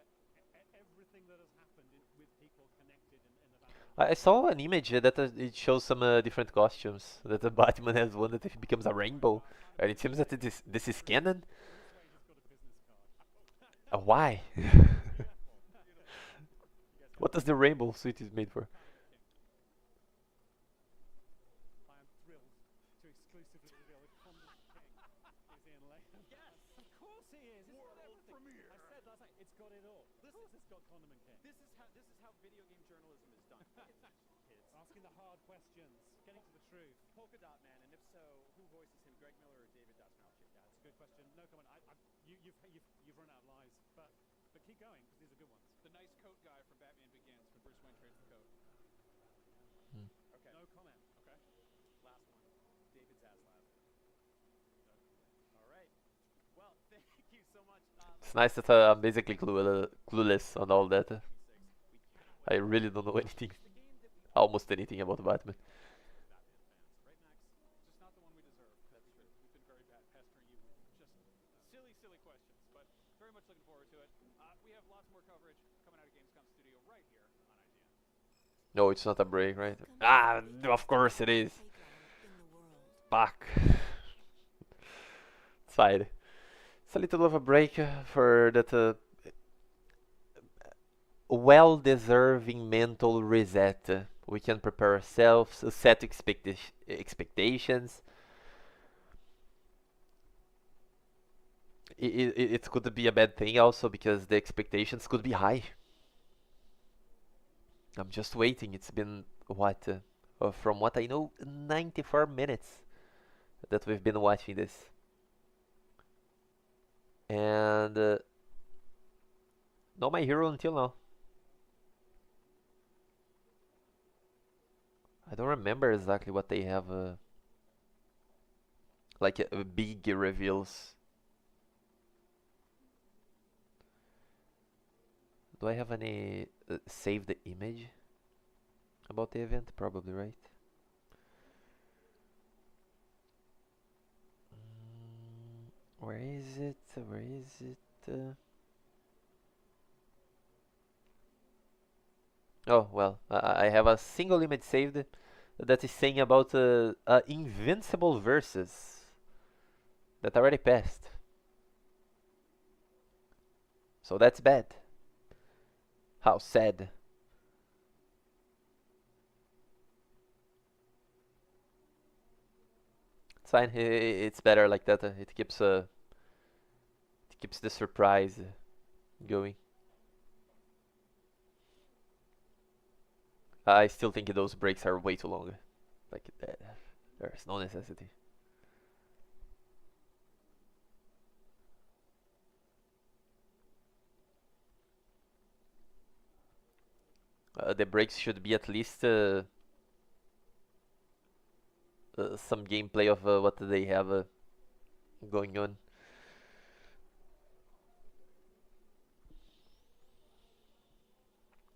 everything that has happened with people connected in the Batman. I saw an image that it shows some different costumes. That the Batman has one that it becomes a rainbow, and it seems that this is canon. Bruce Wayne has got a business card. Why? Beautiful. What does the rainbow suit is made for? I am thrilled to exclusively reveal the Condom King is Ian Layton. Yes, Of course he is. It's got everything. I said last night, it's got it all. Of course it's got Condom King. this is how video game journalism is done. Kids. Asking the hard questions, getting to the truth. Polka Dot Man, and if so, who voices him, Greg Miller or David Dastmalchick? Yeah, that's a good question. No comment. You've run out of lies, but keep going because these are good ones. The nice coat guy from Batman Begins when Bruce Wayne trades the coat. Okay. No comment. Okay. Last one. David Zaslav. All right. Well, thank you so much. It's nice that I'm basically clueless on all that. 26. We cannot I really don't know anything, the game that we almost anything about Batman. Batman fans, right, Max? Just not the one we deserve. That's true. We've been very bad pestering you with just silly questions, but very much looking forward to it. We have lots more coverage coming out of Gamescom Studio right here on IGN. No, it's not a break, right? Ah, of course it is. Back. It's fine. It's a little of a break for that well-deserving mental reset. We can prepare ourselves, set expectations. It could be a bad thing also because the expectations could be high. I'm just waiting. It's been what, from what I know, 94 minutes that we've been watching this. And no My Hero until now. I don't remember exactly what they have, like big reveals. Do I have any saved image about the event? Probably, right? Where is it? Where is it? Oh, well, I have a single image saved that is saying about invincible verses that already passed. So that's bad. How sad. It's fine. It's better like that. It keeps the surprise going. I still think those breaks are way too long. Like there's no necessity. The breaks should be at least some gameplay of what they have going on.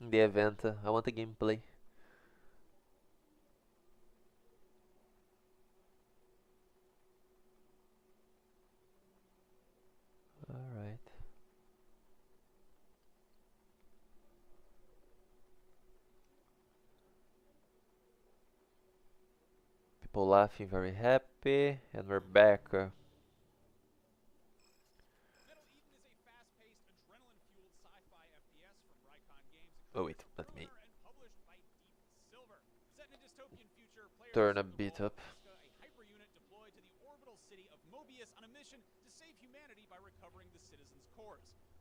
In the event, I want the gameplay. Alright. People laughing, very happy, and we're back. Oh wait, let me turn a bit up.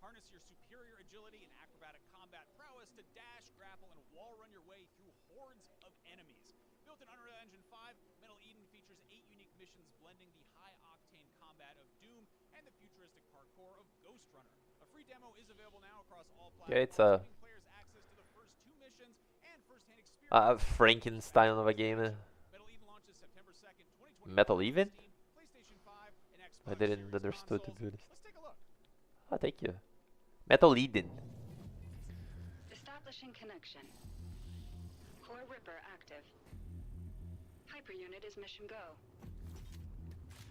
Harness your superior agility and acrobatic combat prowess to dash, grapple, and wall run your way through hordes of enemies. Built in Unreal Engine 5, Metal Eden features 8 unique missions blending the high-octane combat of Doom and the futuristic parkour of Ghost Runner. A free demo is available now across all platforms, Yeah, it's giving players access to the first 2 missions and first-hand experience. Frankenstein of a game. Metal Eden launches September 2nd, 2020. Metal Even? PlayStation 5 and Xbox I didn't Series understand, to consoles. be honest. Let's take a look. Ah, thank you. Metal Eden. Establishing connection. Core Ripper active. Hyper unit is mission go.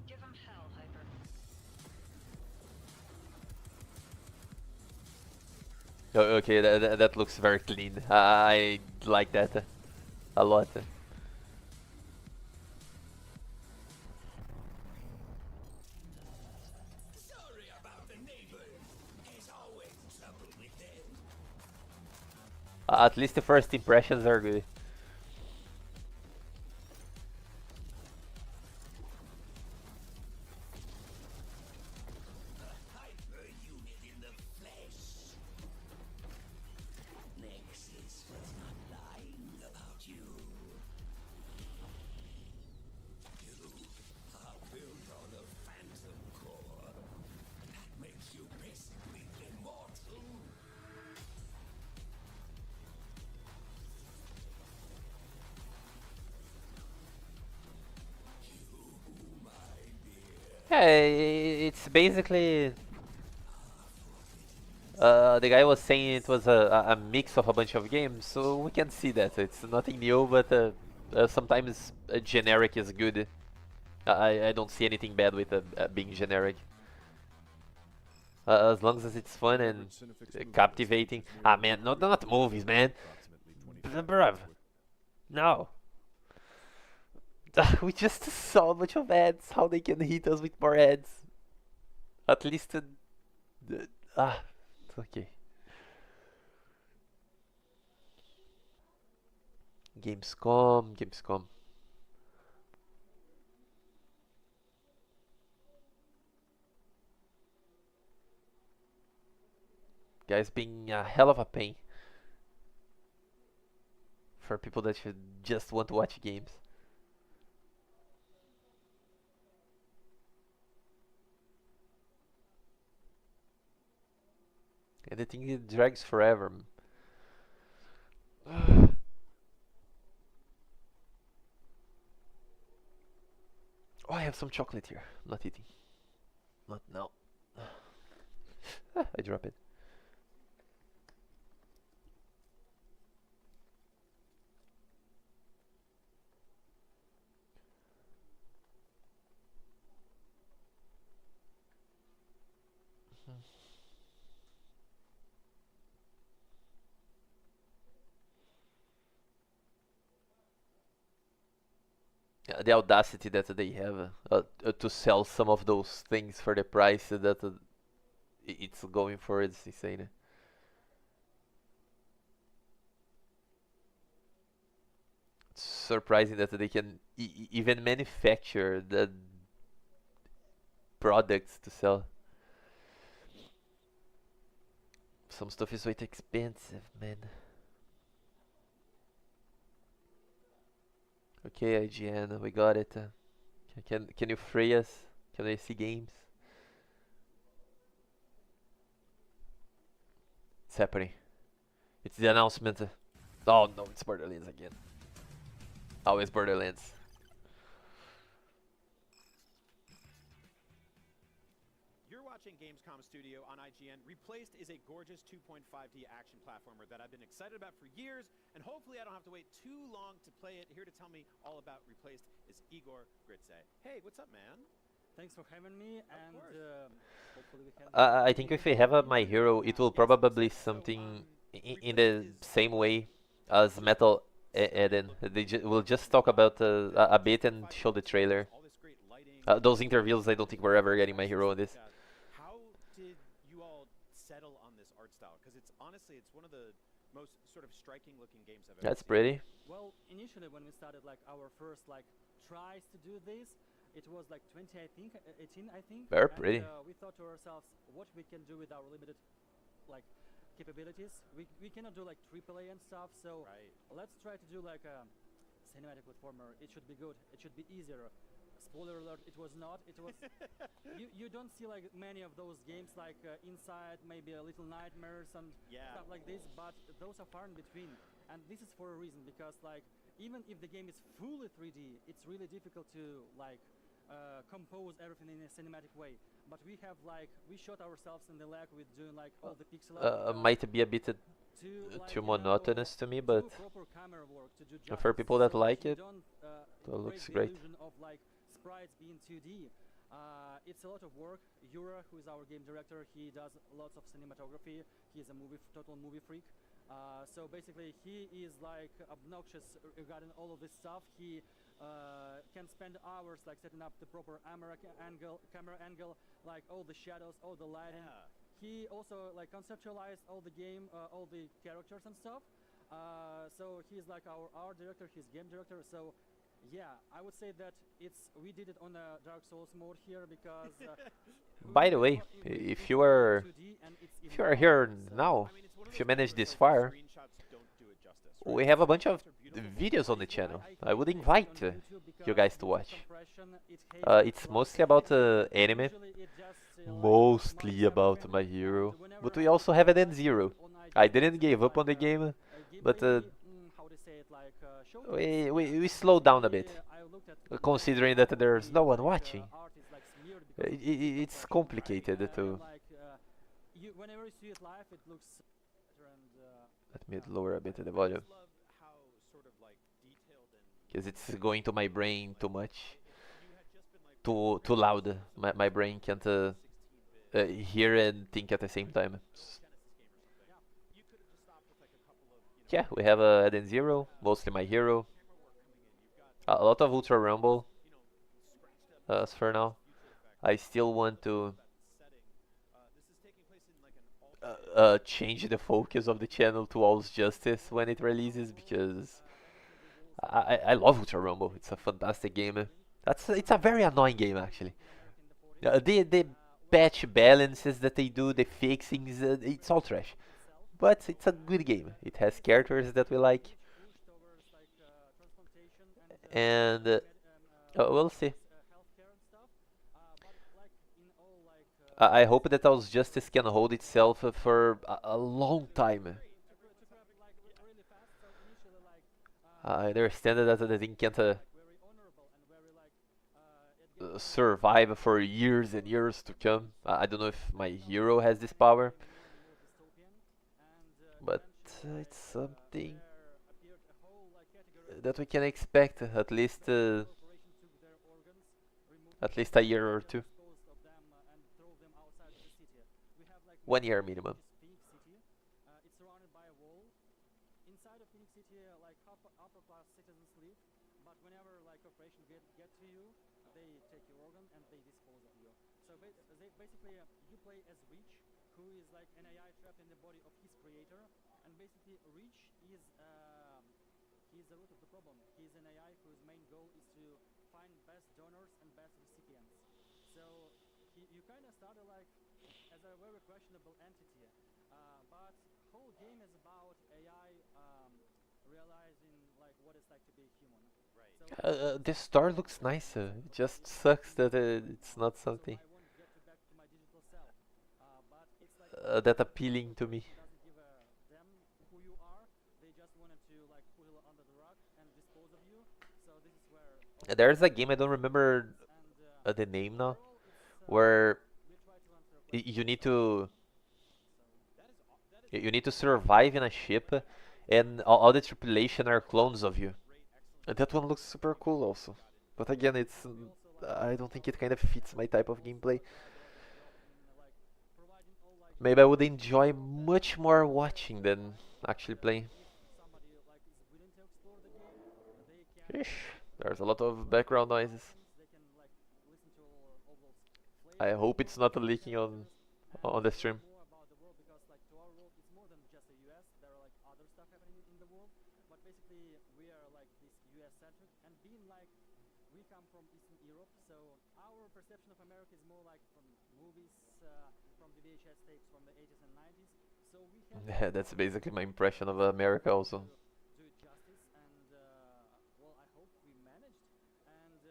Give him hell, Hyper. Oh, okay, that looks very clean. I like that a lot. Sorry about the neighbors. There's always trouble with them. At least the first impressions are good. Hyper unit in the flesh. Nexus was not lying about you. You are built on a phantom core. That makes you basically immortal. Yeah, it's basically. The guy was saying it was a mix of a bunch of games, so we can see that. It's nothing new, but sometimes generic is good. I don't see anything bad with being generic. As long as it's fun and captivating. Ah man, not movies, man. Bruv. No. We just saw a bunch of ads. How they can hit us with more ads? At least, okay. Gamescom. Guys, being a hell of a pain for people that should just want to watch games. And I think it drags forever. Oh, I have some chocolate here. I'm not eating. Not now. I drop it. Yeah, the audacity that they have to sell some of those things for the price that it's going for is insane. It's surprising that they can even manufacture the products to sell. Some stuff is way too expensive, man. Okay, IGN, we got it. Can you free us? Can I see games? It's happening. It's the announcement. Oh no, it's Borderlands again. Always Borderlands. You're watching Gamescom Studio on IGN. Replaced is a gorgeous 2.5D action platformer that I've been excited about for years, and hopefully I don't have to wait too long to play it. Here to tell me all about Replaced is Igor Gritze. Hey, what's up, man? Thanks for having me, and hopefully we can. I think if we have a My Hero, it will probably something in the same way as Metal Eden. They will just talk about a bit and show the trailer. Those interviews, I don't think we're ever getting My Hero on this. How did you all settle on this art style? Because it's honestly, it's one of the most sort of striking looking games I've ever That's seen. pretty. Well, initially when we started like our first like tries to do this, it was like 2018, I think. Very pretty. And, we thought to ourselves, what we can do with our limited like capabilities. We cannot do like AAA and stuff, so let's try to do like a cinematic platformer. It should be good. It should be easier. Spoiler alert, it was not. It was you don't see like many of those games like Inside, maybe a Little Nightmares and stuff like this, but those are far in between. And this is for a reason, because like even if the game is fully 3D, it's really difficult to like compose everything in a cinematic way. But we have like we shot ourselves in the leg with doing like all the pixel art. Might be a bit too monotonous to me, but for people that like it, it looks great. Of like sprites being 2D. It's a lot of work. Yura, who is our game director, he does lots of cinematography. He's a total movie freak. So basically, he is like obnoxious regarding all of this stuff. He can spend hours like setting up the proper camera angle, like all the shadows, all the lighting. He also like conceptualized all the game, all the characters and stuff. So he's like our art director, he's game director. So yeah, I would say that we did it on a Dark Souls mode here because. By the way, if you are here now, if you manage this far, we have a bunch of videos on the channel. I would invite you guys to watch. It's mostly about anime, mostly about My Hero, but we also have Eden Zero. I didn't give up on the game, but we slowed down a bit, considering that there's no one watching. It's complicated to. Whenever you see it live, it looks better and. Let me lower a bit the volume, because it's going to my brain too much, too loud. My brain can't hear and think at the same time. Yeah, we have Eden Zero, mostly My Hero. A lot of Ultra Rumble. As for now, I still want to change the focus of the channel to All's Justice when it releases, because I love Ultra Rumble. It's a fantastic game. It's a very annoying game actually. The patch balances that they do, the fixings, it's all trash. But it's a good game. It has characters that we like, and we'll see. I hope that All's Justice can hold itself for a long time. I understand that the thing can't survive for years and years to come. I don't know if My Hero has this power, but it's something that we can expect at least a year or two. 1 year minimum. It's surrounded by a wall. Inside of Phoenix City, like upper class citizens live, but whenever like corporations get to you, they take your organ and they dispose of you. So basically, you play as Reach, who is like an AI trapped in the body of his creator, and basically Reach is he's the root of the problem. He's an AI whose main goal is to find best donors and best recipients. So you kind of started like as a very questionable entity, but whole game is about AI realizing like what it's like to be a human. Right. So The star looks nice. It just sucks that it's not something I want to get back to my digital self. But it's like all that the appealing to me. corporation doesn't give a damn who you are. They just wanted to like put it under the rug and dispose of you. So this is where all the There's a game I don't remember happens. And the name now, overall, it's where we try to answer you questions need about to that is you need to survive in a ship, and all the tripulation are clones of you. And that one looks super cool also. But again, it's I don't think it kind of fits my type of gameplay. Maybe I would enjoy much more watching than actually playing. somebody like is willing to explore the game, they can Ish, there's a lot of background noises. they can like listen to all those I flavors, hope it's not leaking characters, on and the learn stream. more about the world because like to our world it's more than just the US. There are like other stuff happening in the world, but basically we are like this US centric and being like we come from Eastern Europe, so our perception of America is more like from movies, from the VHS tapes from the 80s and 90s. So we have to Yeah, that's explore more basically my and impression of we try America to also. do it justice. And well, I hope we managed. And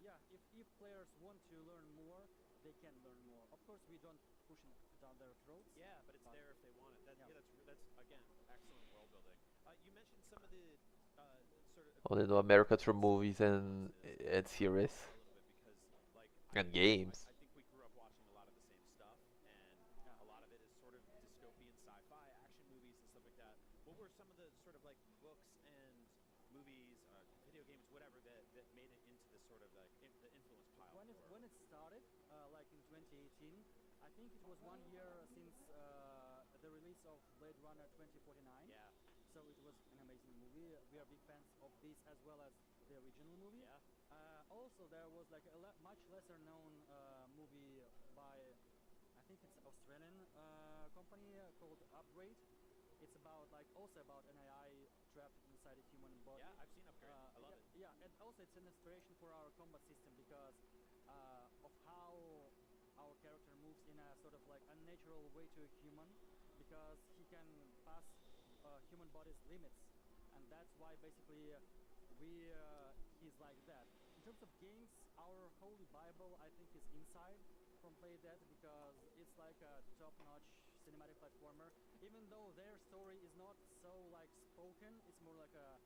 yeah, if players want to learn more, they can learn more. Of course, we don't push it down their throats. Yeah, but it's there if they want it. That's again excellent world building. You mentioned some of the sort of Only know America through movies and series a little bit because like and games. I think we grew up watching a lot of the same stuff, and a lot of it is sort of dystopian sci-fi action movies and stuff like that. What were some of the sort of like books and movies, video games, whatever that made it into the sort of like the influence pile? When it started, like in 2018, I think it was 1 year since the release of Blade Runner 2049. Yeah. So it was an amazing movie. We are big fans of this as well as the original movie. Yeah. Also, there was like a much lesser known movie by, I think it's Australian company called Upgrade. It's about like also about an AI trapped inside a human body. Yeah, I've seen Upgrade. I love it. Yeah, and also it's an inspiration for our combat system because of how our character moves in a sort of like unnatural way to a human, because he can pass human body's limits, and that's why basically we he's like that. In terms of games, our holy bible I think is Inside from Playdead, because it's like a top-notch cinematic platformer. Even though their story is not so like spoken, it's more like a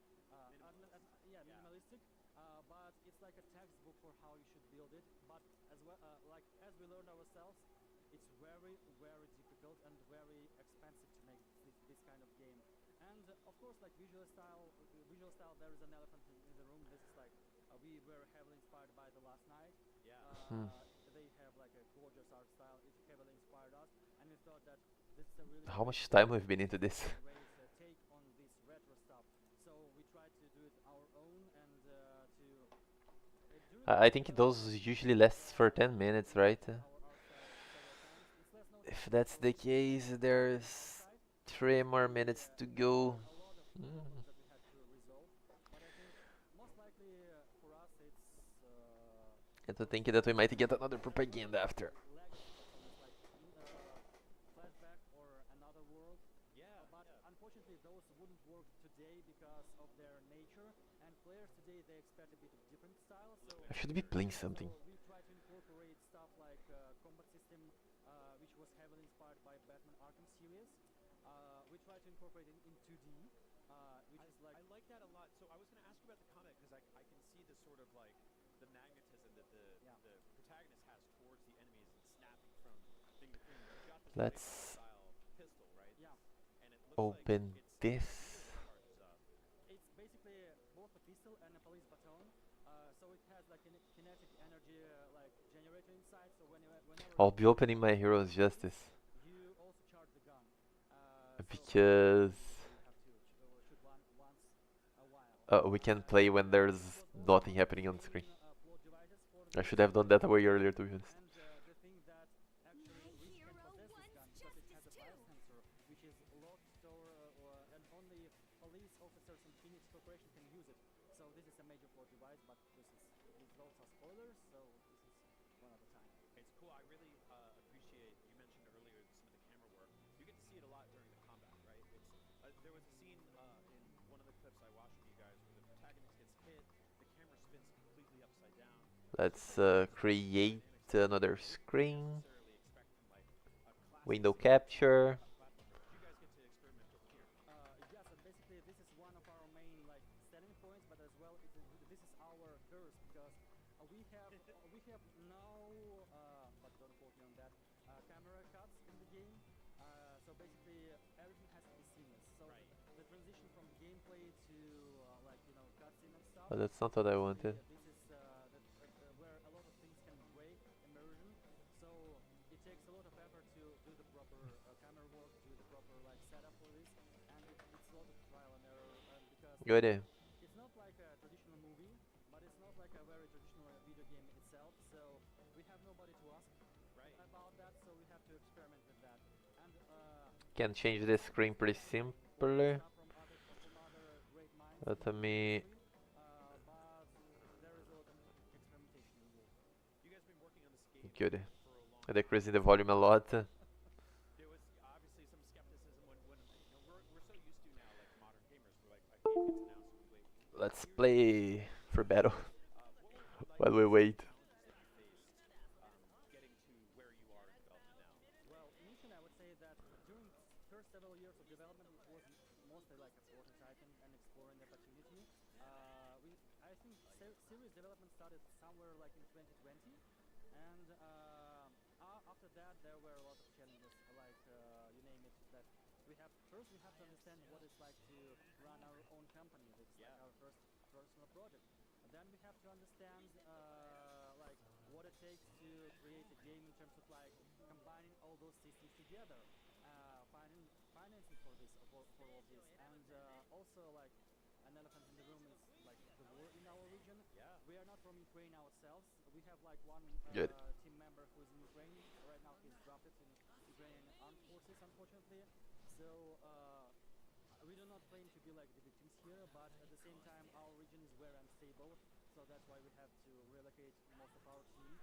minimalistic. But it's like a textbook for how you should build it. But as well, like as we learned ourselves, it's very, very difficult and very expensive to make this kind of game. And of course, like visual style, there is an elephant in the room. This is like we were heavily inspired by The Last Night. Yeah. They have like a gorgeous art style. It heavily inspired us, and we thought that this is a really How great much time we've been into this? great take on this retro stuff. So we tried to do it our own and to during I think those usually lasts for 10 minutes, right? our art style several times. It's less known If because that's the it's mostly case, there's inside. 3 more minutes to go. A lot of problems that we had to resolve. But I think most likely for us it's And to think that we might get another propaganda after. legacy platformers like Flashback or Another World. Yeah. But unfortunately, those wouldn't work today because of their nature. And players today they expect a bit of different style. So I should be playing something. we try to incorporate stuff like combat system, which was heavily inspired by Batman Arkham series. We try to incorporate it in 2D, which is like I like that a lot. So I was going to ask you about the comic because I can see the sort of like the magnetism that the protagonist has towards the enemies and snapping from thing to thing. You've got this Let's style pistol, right? Yeah. And it looks open like this. charges up. it's basically both a pistol and a police baton. So it has like a kinetic energy like generator inside. So whenever I'll be opening my Hero's Justice you also charge the gun. because You have to shoot one once a while. we can play when there's nothing happening on screen. Plot devices for I should have done that way earlier, to be honest. And the thing that actually Reach can possess this gun because it has a biosensor, which is locked or and only police officers in Phoenix Corporation can use it. So this is a major plot device, but these lots are spoilers, so this is one at a time. It's cool. I really appreciate, you mentioned earlier some of the camera work. You get to see it a lot during the combat, right? There was a scene in one of the clips I watched from you guys where the protagonist gets hit, the camera spins completely upside down. Let's create another screen. Window capture. You guys get to experiment over here. Yes, and basically this is one of our main selling points, but as well this is our curse because we have no, but don't quote me on that, camera cuts in the game. So basically everything has to be seamless. So the transition from the gameplay to cutscene and stuff. Oh, that's not what I wanted. This is where a lot of things can break immersion. So it takes a lot of effort to do the proper camera work, do the proper setup for this, and it's a lot of trial and error. Because Good. it's not like a traditional movie, but it's not like a very traditional video game itself. So we have nobody to ask about that. So we have to experiment with that. And can change the screen pretty simply. Let me. Good. Decreasing the volume a lot. There was obviously some skepticism when we're so used to now, like modern gamers, we're like, a game gets announced and we wait. Let's play for battle while we wait. Getting to where you are in development now? Well, initially I would say that during first several years of development, it was mostly like a prototyping and exploring the opportunity. I think serious development started somewhere like in 2020. And after that, there were a lot of challenges, like you name it. That we have to understand what it's like to run our own company. This is like our first personal project. And then we have to understand what it takes to create a game in terms of combining all those systems together, finding financing for all of this, and also an elephant in the room is the war in our region. Yeah. We are not from Ukraine ourselves. We have one team member who is in Ukraine. Right now he's drafted in Ukrainian armed forces, unfortunately. So we do not claim to be the victims here, but at the same time our region is very unstable. So that's why we have to relocate most of our team.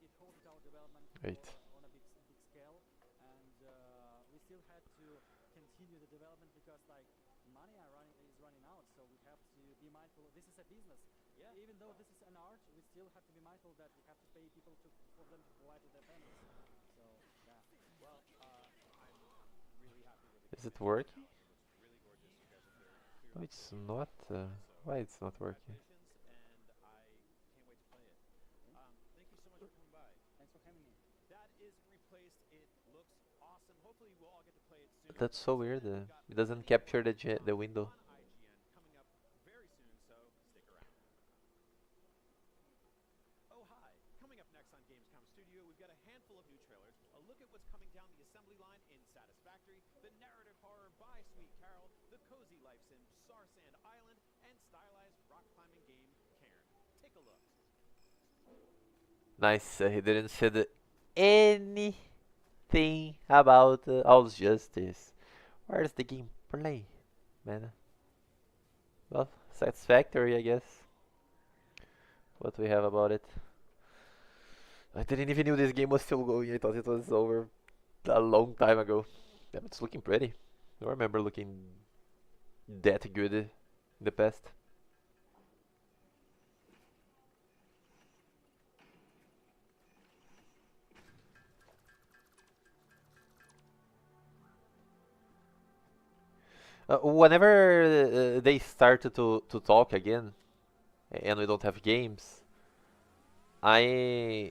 It halted our development on a big scale, and we still had to continue the development because money is running out, so we have to be mindful. This is a business. Yeah. Even though this is an art, we still have to be mindful that we have to pay people for them to provide their families. So yeah. Well, I'm really happy with Is it working? It looks really gorgeous. You guys are very clear. No, it's not. Why it's not working? And I can't wait to play it. Thank you so much for coming by. Thanks for having me. That is replaced. It looks awesome. Hopefully we'll all get to play it soon. That's so weird. It doesn't capture the window. On IGN coming up very soon, so stick around. Oh hi! Coming up next on Gamescom Studio, we've got a handful of new trailers, a look at what's coming down the assembly line in Satisfactory, the narrative horror by Sweet Carol, the cozy life sim Sarsand Island, and stylized rock climbing game Cairn. Take a look. Nice. He didn't say anything about All's Justice. Where's the gameplay, man? Well, Satisfactory, I guess. What we have about it? I didn't even know this game was still going. I thought it was over a long time ago. Yeah, it's looking pretty. I don't remember looking that good in the past. Whenever they start to talk again, and we don't have games, I'll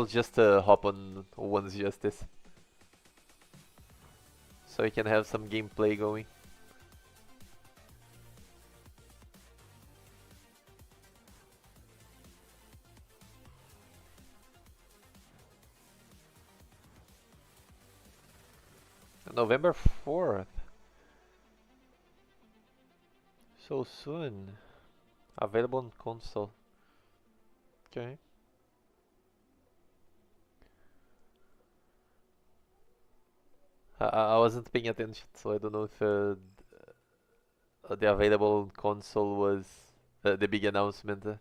just hop on One's Justice, so we can have some gameplay going. November 4th. So soon. Available on console. Okay. I wasn't paying attention, so I don't know if the available console was the big announcement. You and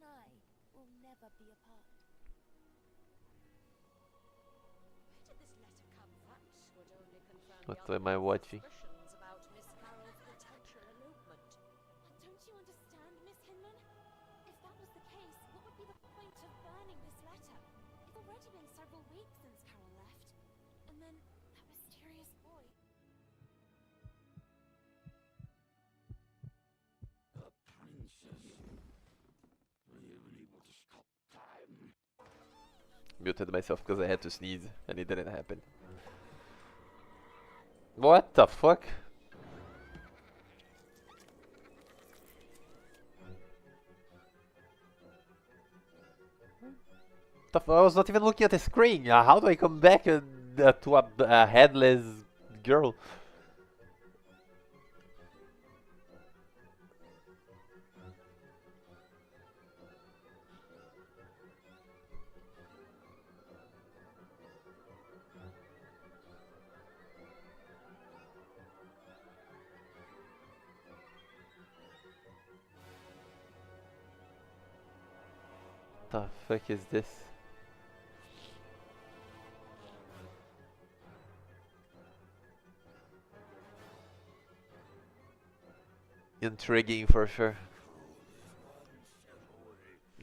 I will never be apart. Where did this letter come from? Would only confirm What the am I watching? suspicions about Miss Carroll's potential elopement. Don't you understand, Miss Hinman? If that was the case, what would be the point of burning this letter? It's already been several weeks since Carol left. And then that mysterious boy. A princess. Were you able to stop time? Muted myself because I had to sneeze and it didn't happen. What the fuck? I was not even looking at the screen. How do I come back to a headless girl? The fuck is this? Intriguing for sure.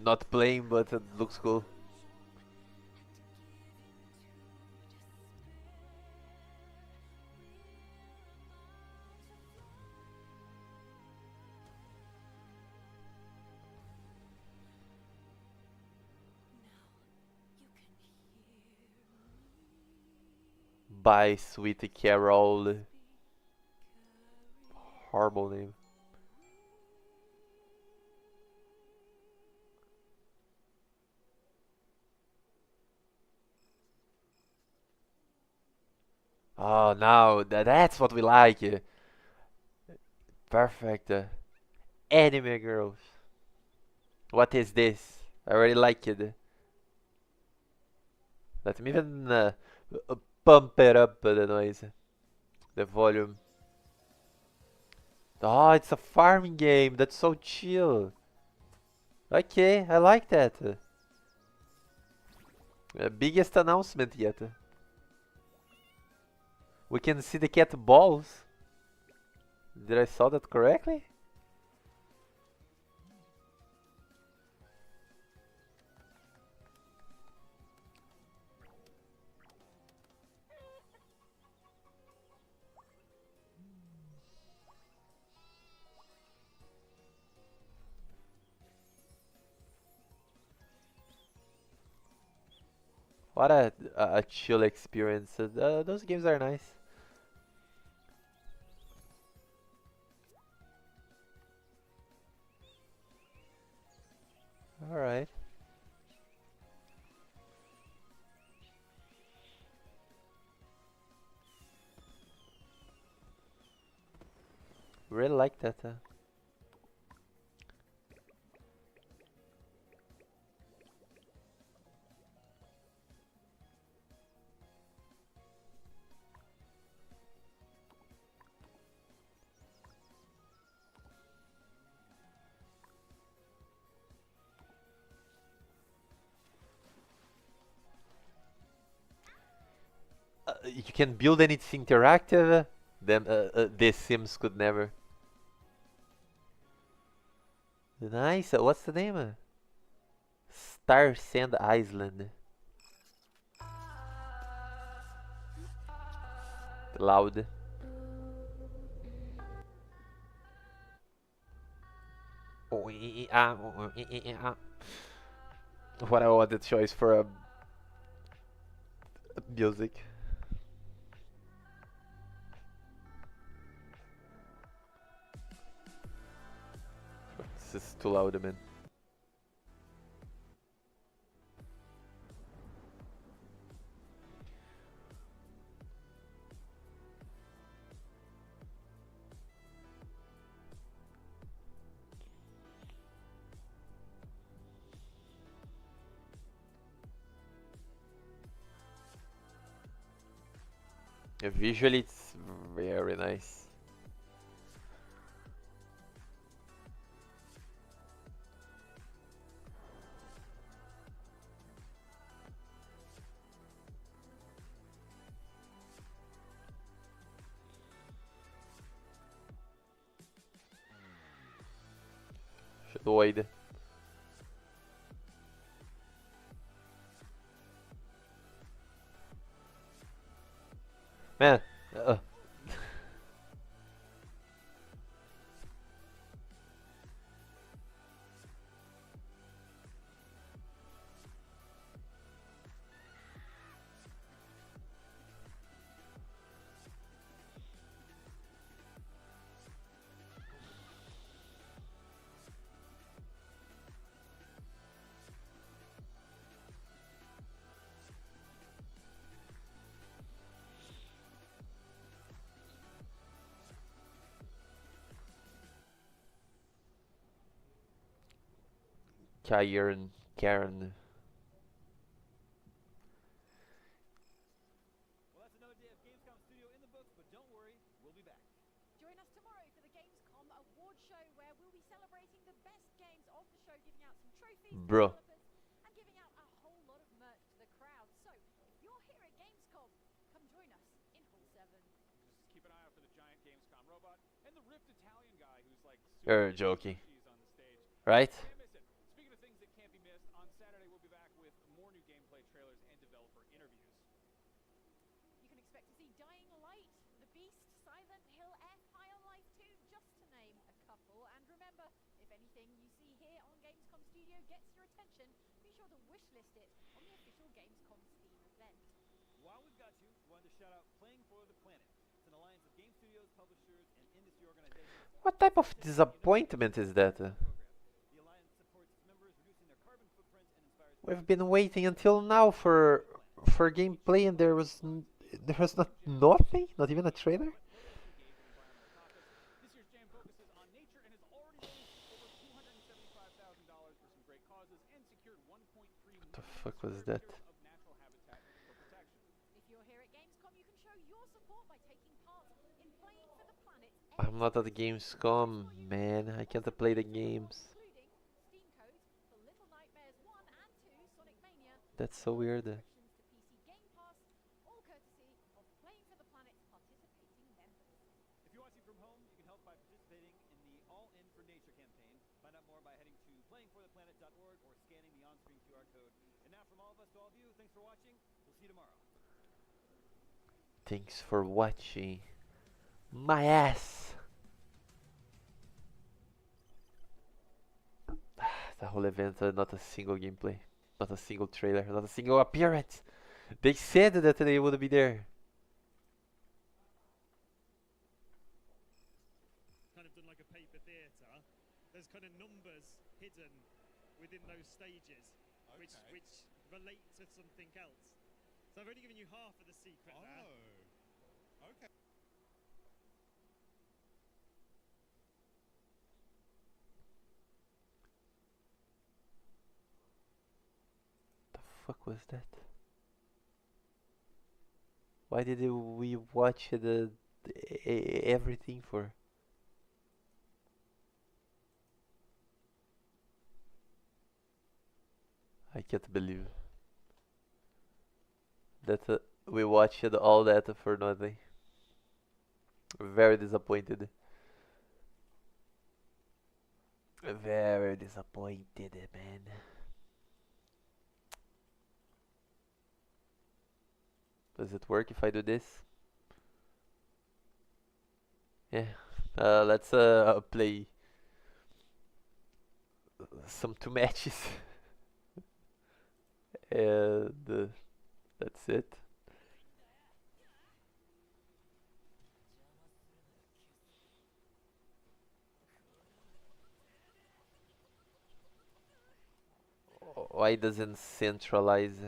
Not playing, but it looks cool. By Sweet Carol. Horrible name. Oh, now that's what we like. Perfect. Anime girls. What is this? I already like it. Let me even pump it up the noise, the volume. Oh, it's a farming game. That's so chill. Okay, I like that. Biggest announcement yet. We can see the cat balls. Did I saw that correctly? What a chill experience. Those games are nice. Alright. Really like that. You can build and it's interactive. Then the Sims could never. Nice. What's the name? Star Sand Island. Loud. What I wanted choice for a music. This is too loud, man. Visually, it's very nice. Doido. Man, Karen. Well, that's another day of Gamescom Studio in the books, but don't worry, we'll be back. Join us tomorrow for the Gamescom award show where we'll be celebrating the best games of the show, giving out some trophies to Bro. developers and giving out a whole lot of merch to the crowd. So, if you're here at Gamescom, come join us in Hall 7. Just keep an eye out for the giant Gamescom robot and the ripped Italian guy who's like You're super joking. on the stage. Right? Can't miss it. Speaking of things that can't be missed, on Saturday we'll be back with more new gameplay trailers and developer interviews. You can expect to see Dying Light, The Beast, Silent Hill F, High on Life 2, just to name a couple. And remember, if anything you see here on Gamescom Studio gets your attention, be sure to wishlist it on the official Gamescom Steam event. While we've got you, we wanted to shout out Playing for the Planet. It's an alliance of game studios, publishers, and industry organizations. What type of disappointment is that? The alliance supports its members, reducing their carbon footprint and inspires. We've been waiting until now for gameplay, and there was not nothing, not even a trailer. This year's jam focuses on nature and has already raised over $275,000 for some great causes and secured 1.3 million What the fuck was that? of natural habitat for protection. If you're here at Gamescom, you can show your support by taking part in Playing for the Planet. I'm not at the Gamescom, man. I can't play the games. Including Steam codes for Little Nightmares 1 and 2, Sonic Mania. That's so weird. Subscriptions to PC Game Pass, all courtesy of Playing for the Planet's participating members. If you're watching from home, you can help by participating in the All In for Nature campaign. Find out more by heading to playingfortheplanet.org or scanning the on-screen QR code. And now from all of us to all of you, thanks for watching. We'll see you tomorrow. Thanks for watching. My ass. The whole event, not a single gameplay, not a single trailer, not a single appearance. They said that they would be there. Kind of done like a paper theatre. There's kind of numbers hidden within those stages, which relate to something else. So I've only given you half of the secret there. Okay. The fuck was that? Why did we watch everything for? I can't believe that we watched all that for nothing. Very disappointed. Very disappointed, man. Does it work if I do this? Yeah. Let's play some 2 matches. And that's it. Why doesn't centralize?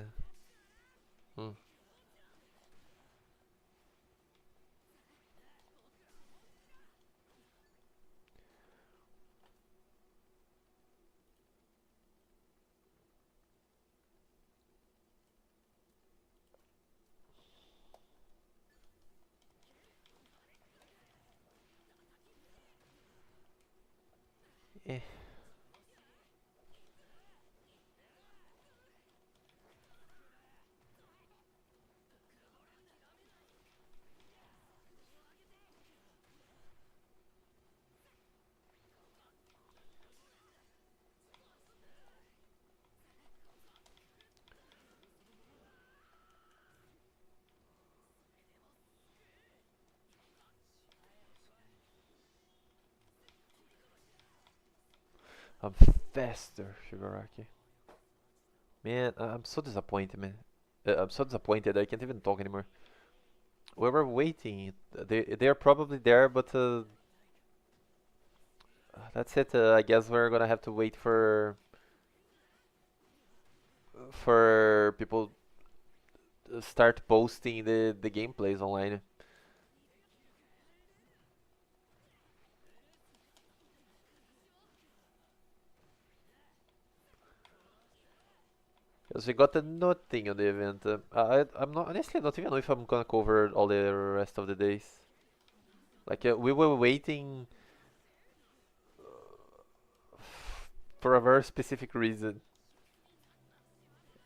Eh. I'm faster, Shigaraki. Man, I'm so disappointed, man. I'm so disappointed. I can't even talk anymore. We were waiting. They're probably there, but that's it. I guess we're gonna have to wait for people to start posting the gameplays online. Because we got nothing on the event. I'm not honestly not even know if I'm gonna cover all the rest of the days. Like we were waiting for a very specific reason,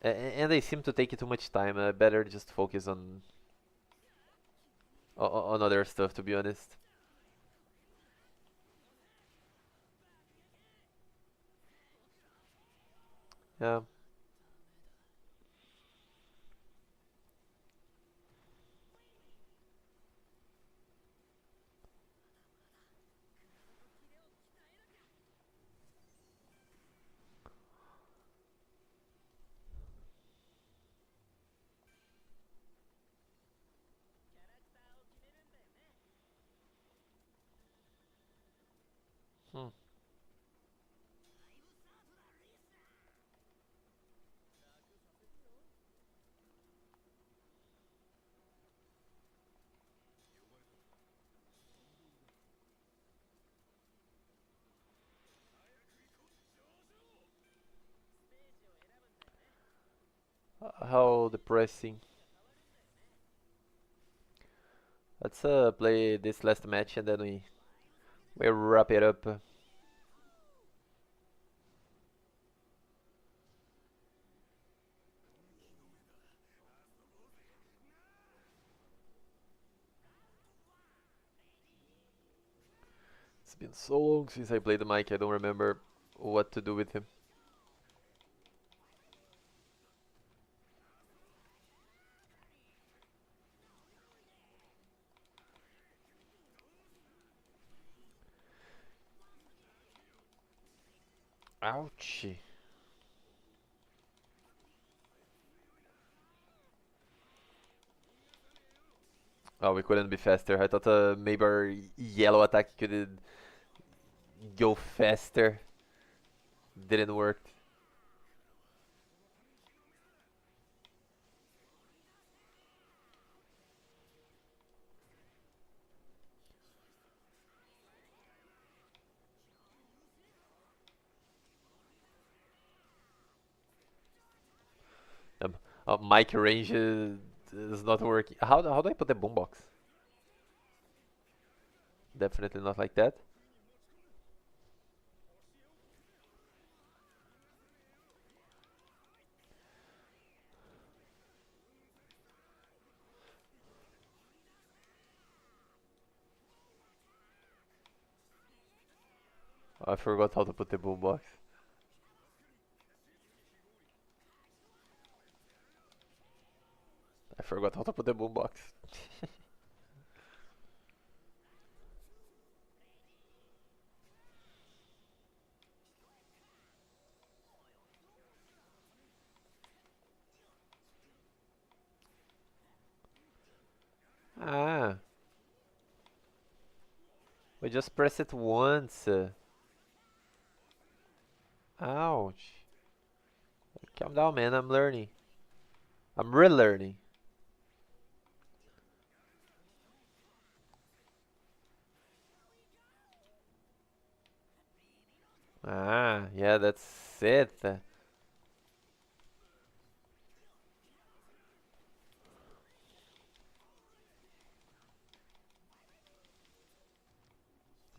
and they seem to take too much time. Better just focus on other stuff, to be honest. Yeah. Hmm. How depressing. Let's play this last match and then we wrap it up. It's been so long since I played the mic, I don't remember what to do with him. Ouchie. Oh, we couldn't be faster. I thought maybe our yellow attack could go faster. Didn't work. Um, mic range is not working. How do I put the boombox? Definitely not like that. I forgot how to put the boombox. I forgot how to put the boombox. Ah, we just press it once. Ouch. Calm down, man. I'm learning. I'm relearning. Ah, yeah, that's it.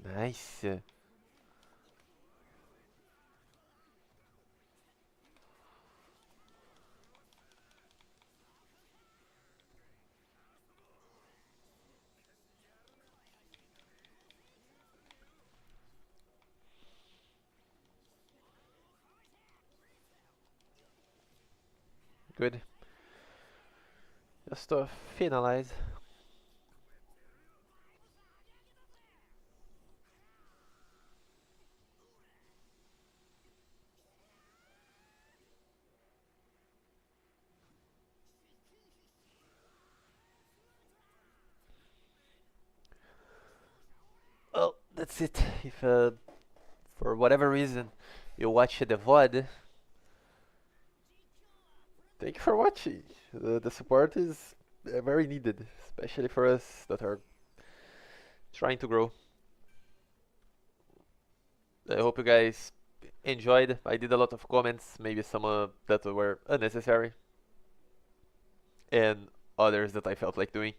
Nice. good. Just to finalize. Well, that's it. If for whatever reason you watch the VOD, thank you for watching. The support is very needed, especially for us that are trying to grow. I hope you guys enjoyed. I did a lot of comments, maybe some that were unnecessary, and others that I felt like doing.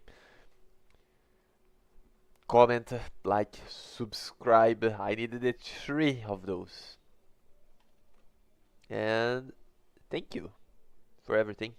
Comment, like, subscribe. I needed it 3 of those. And thank you for everything.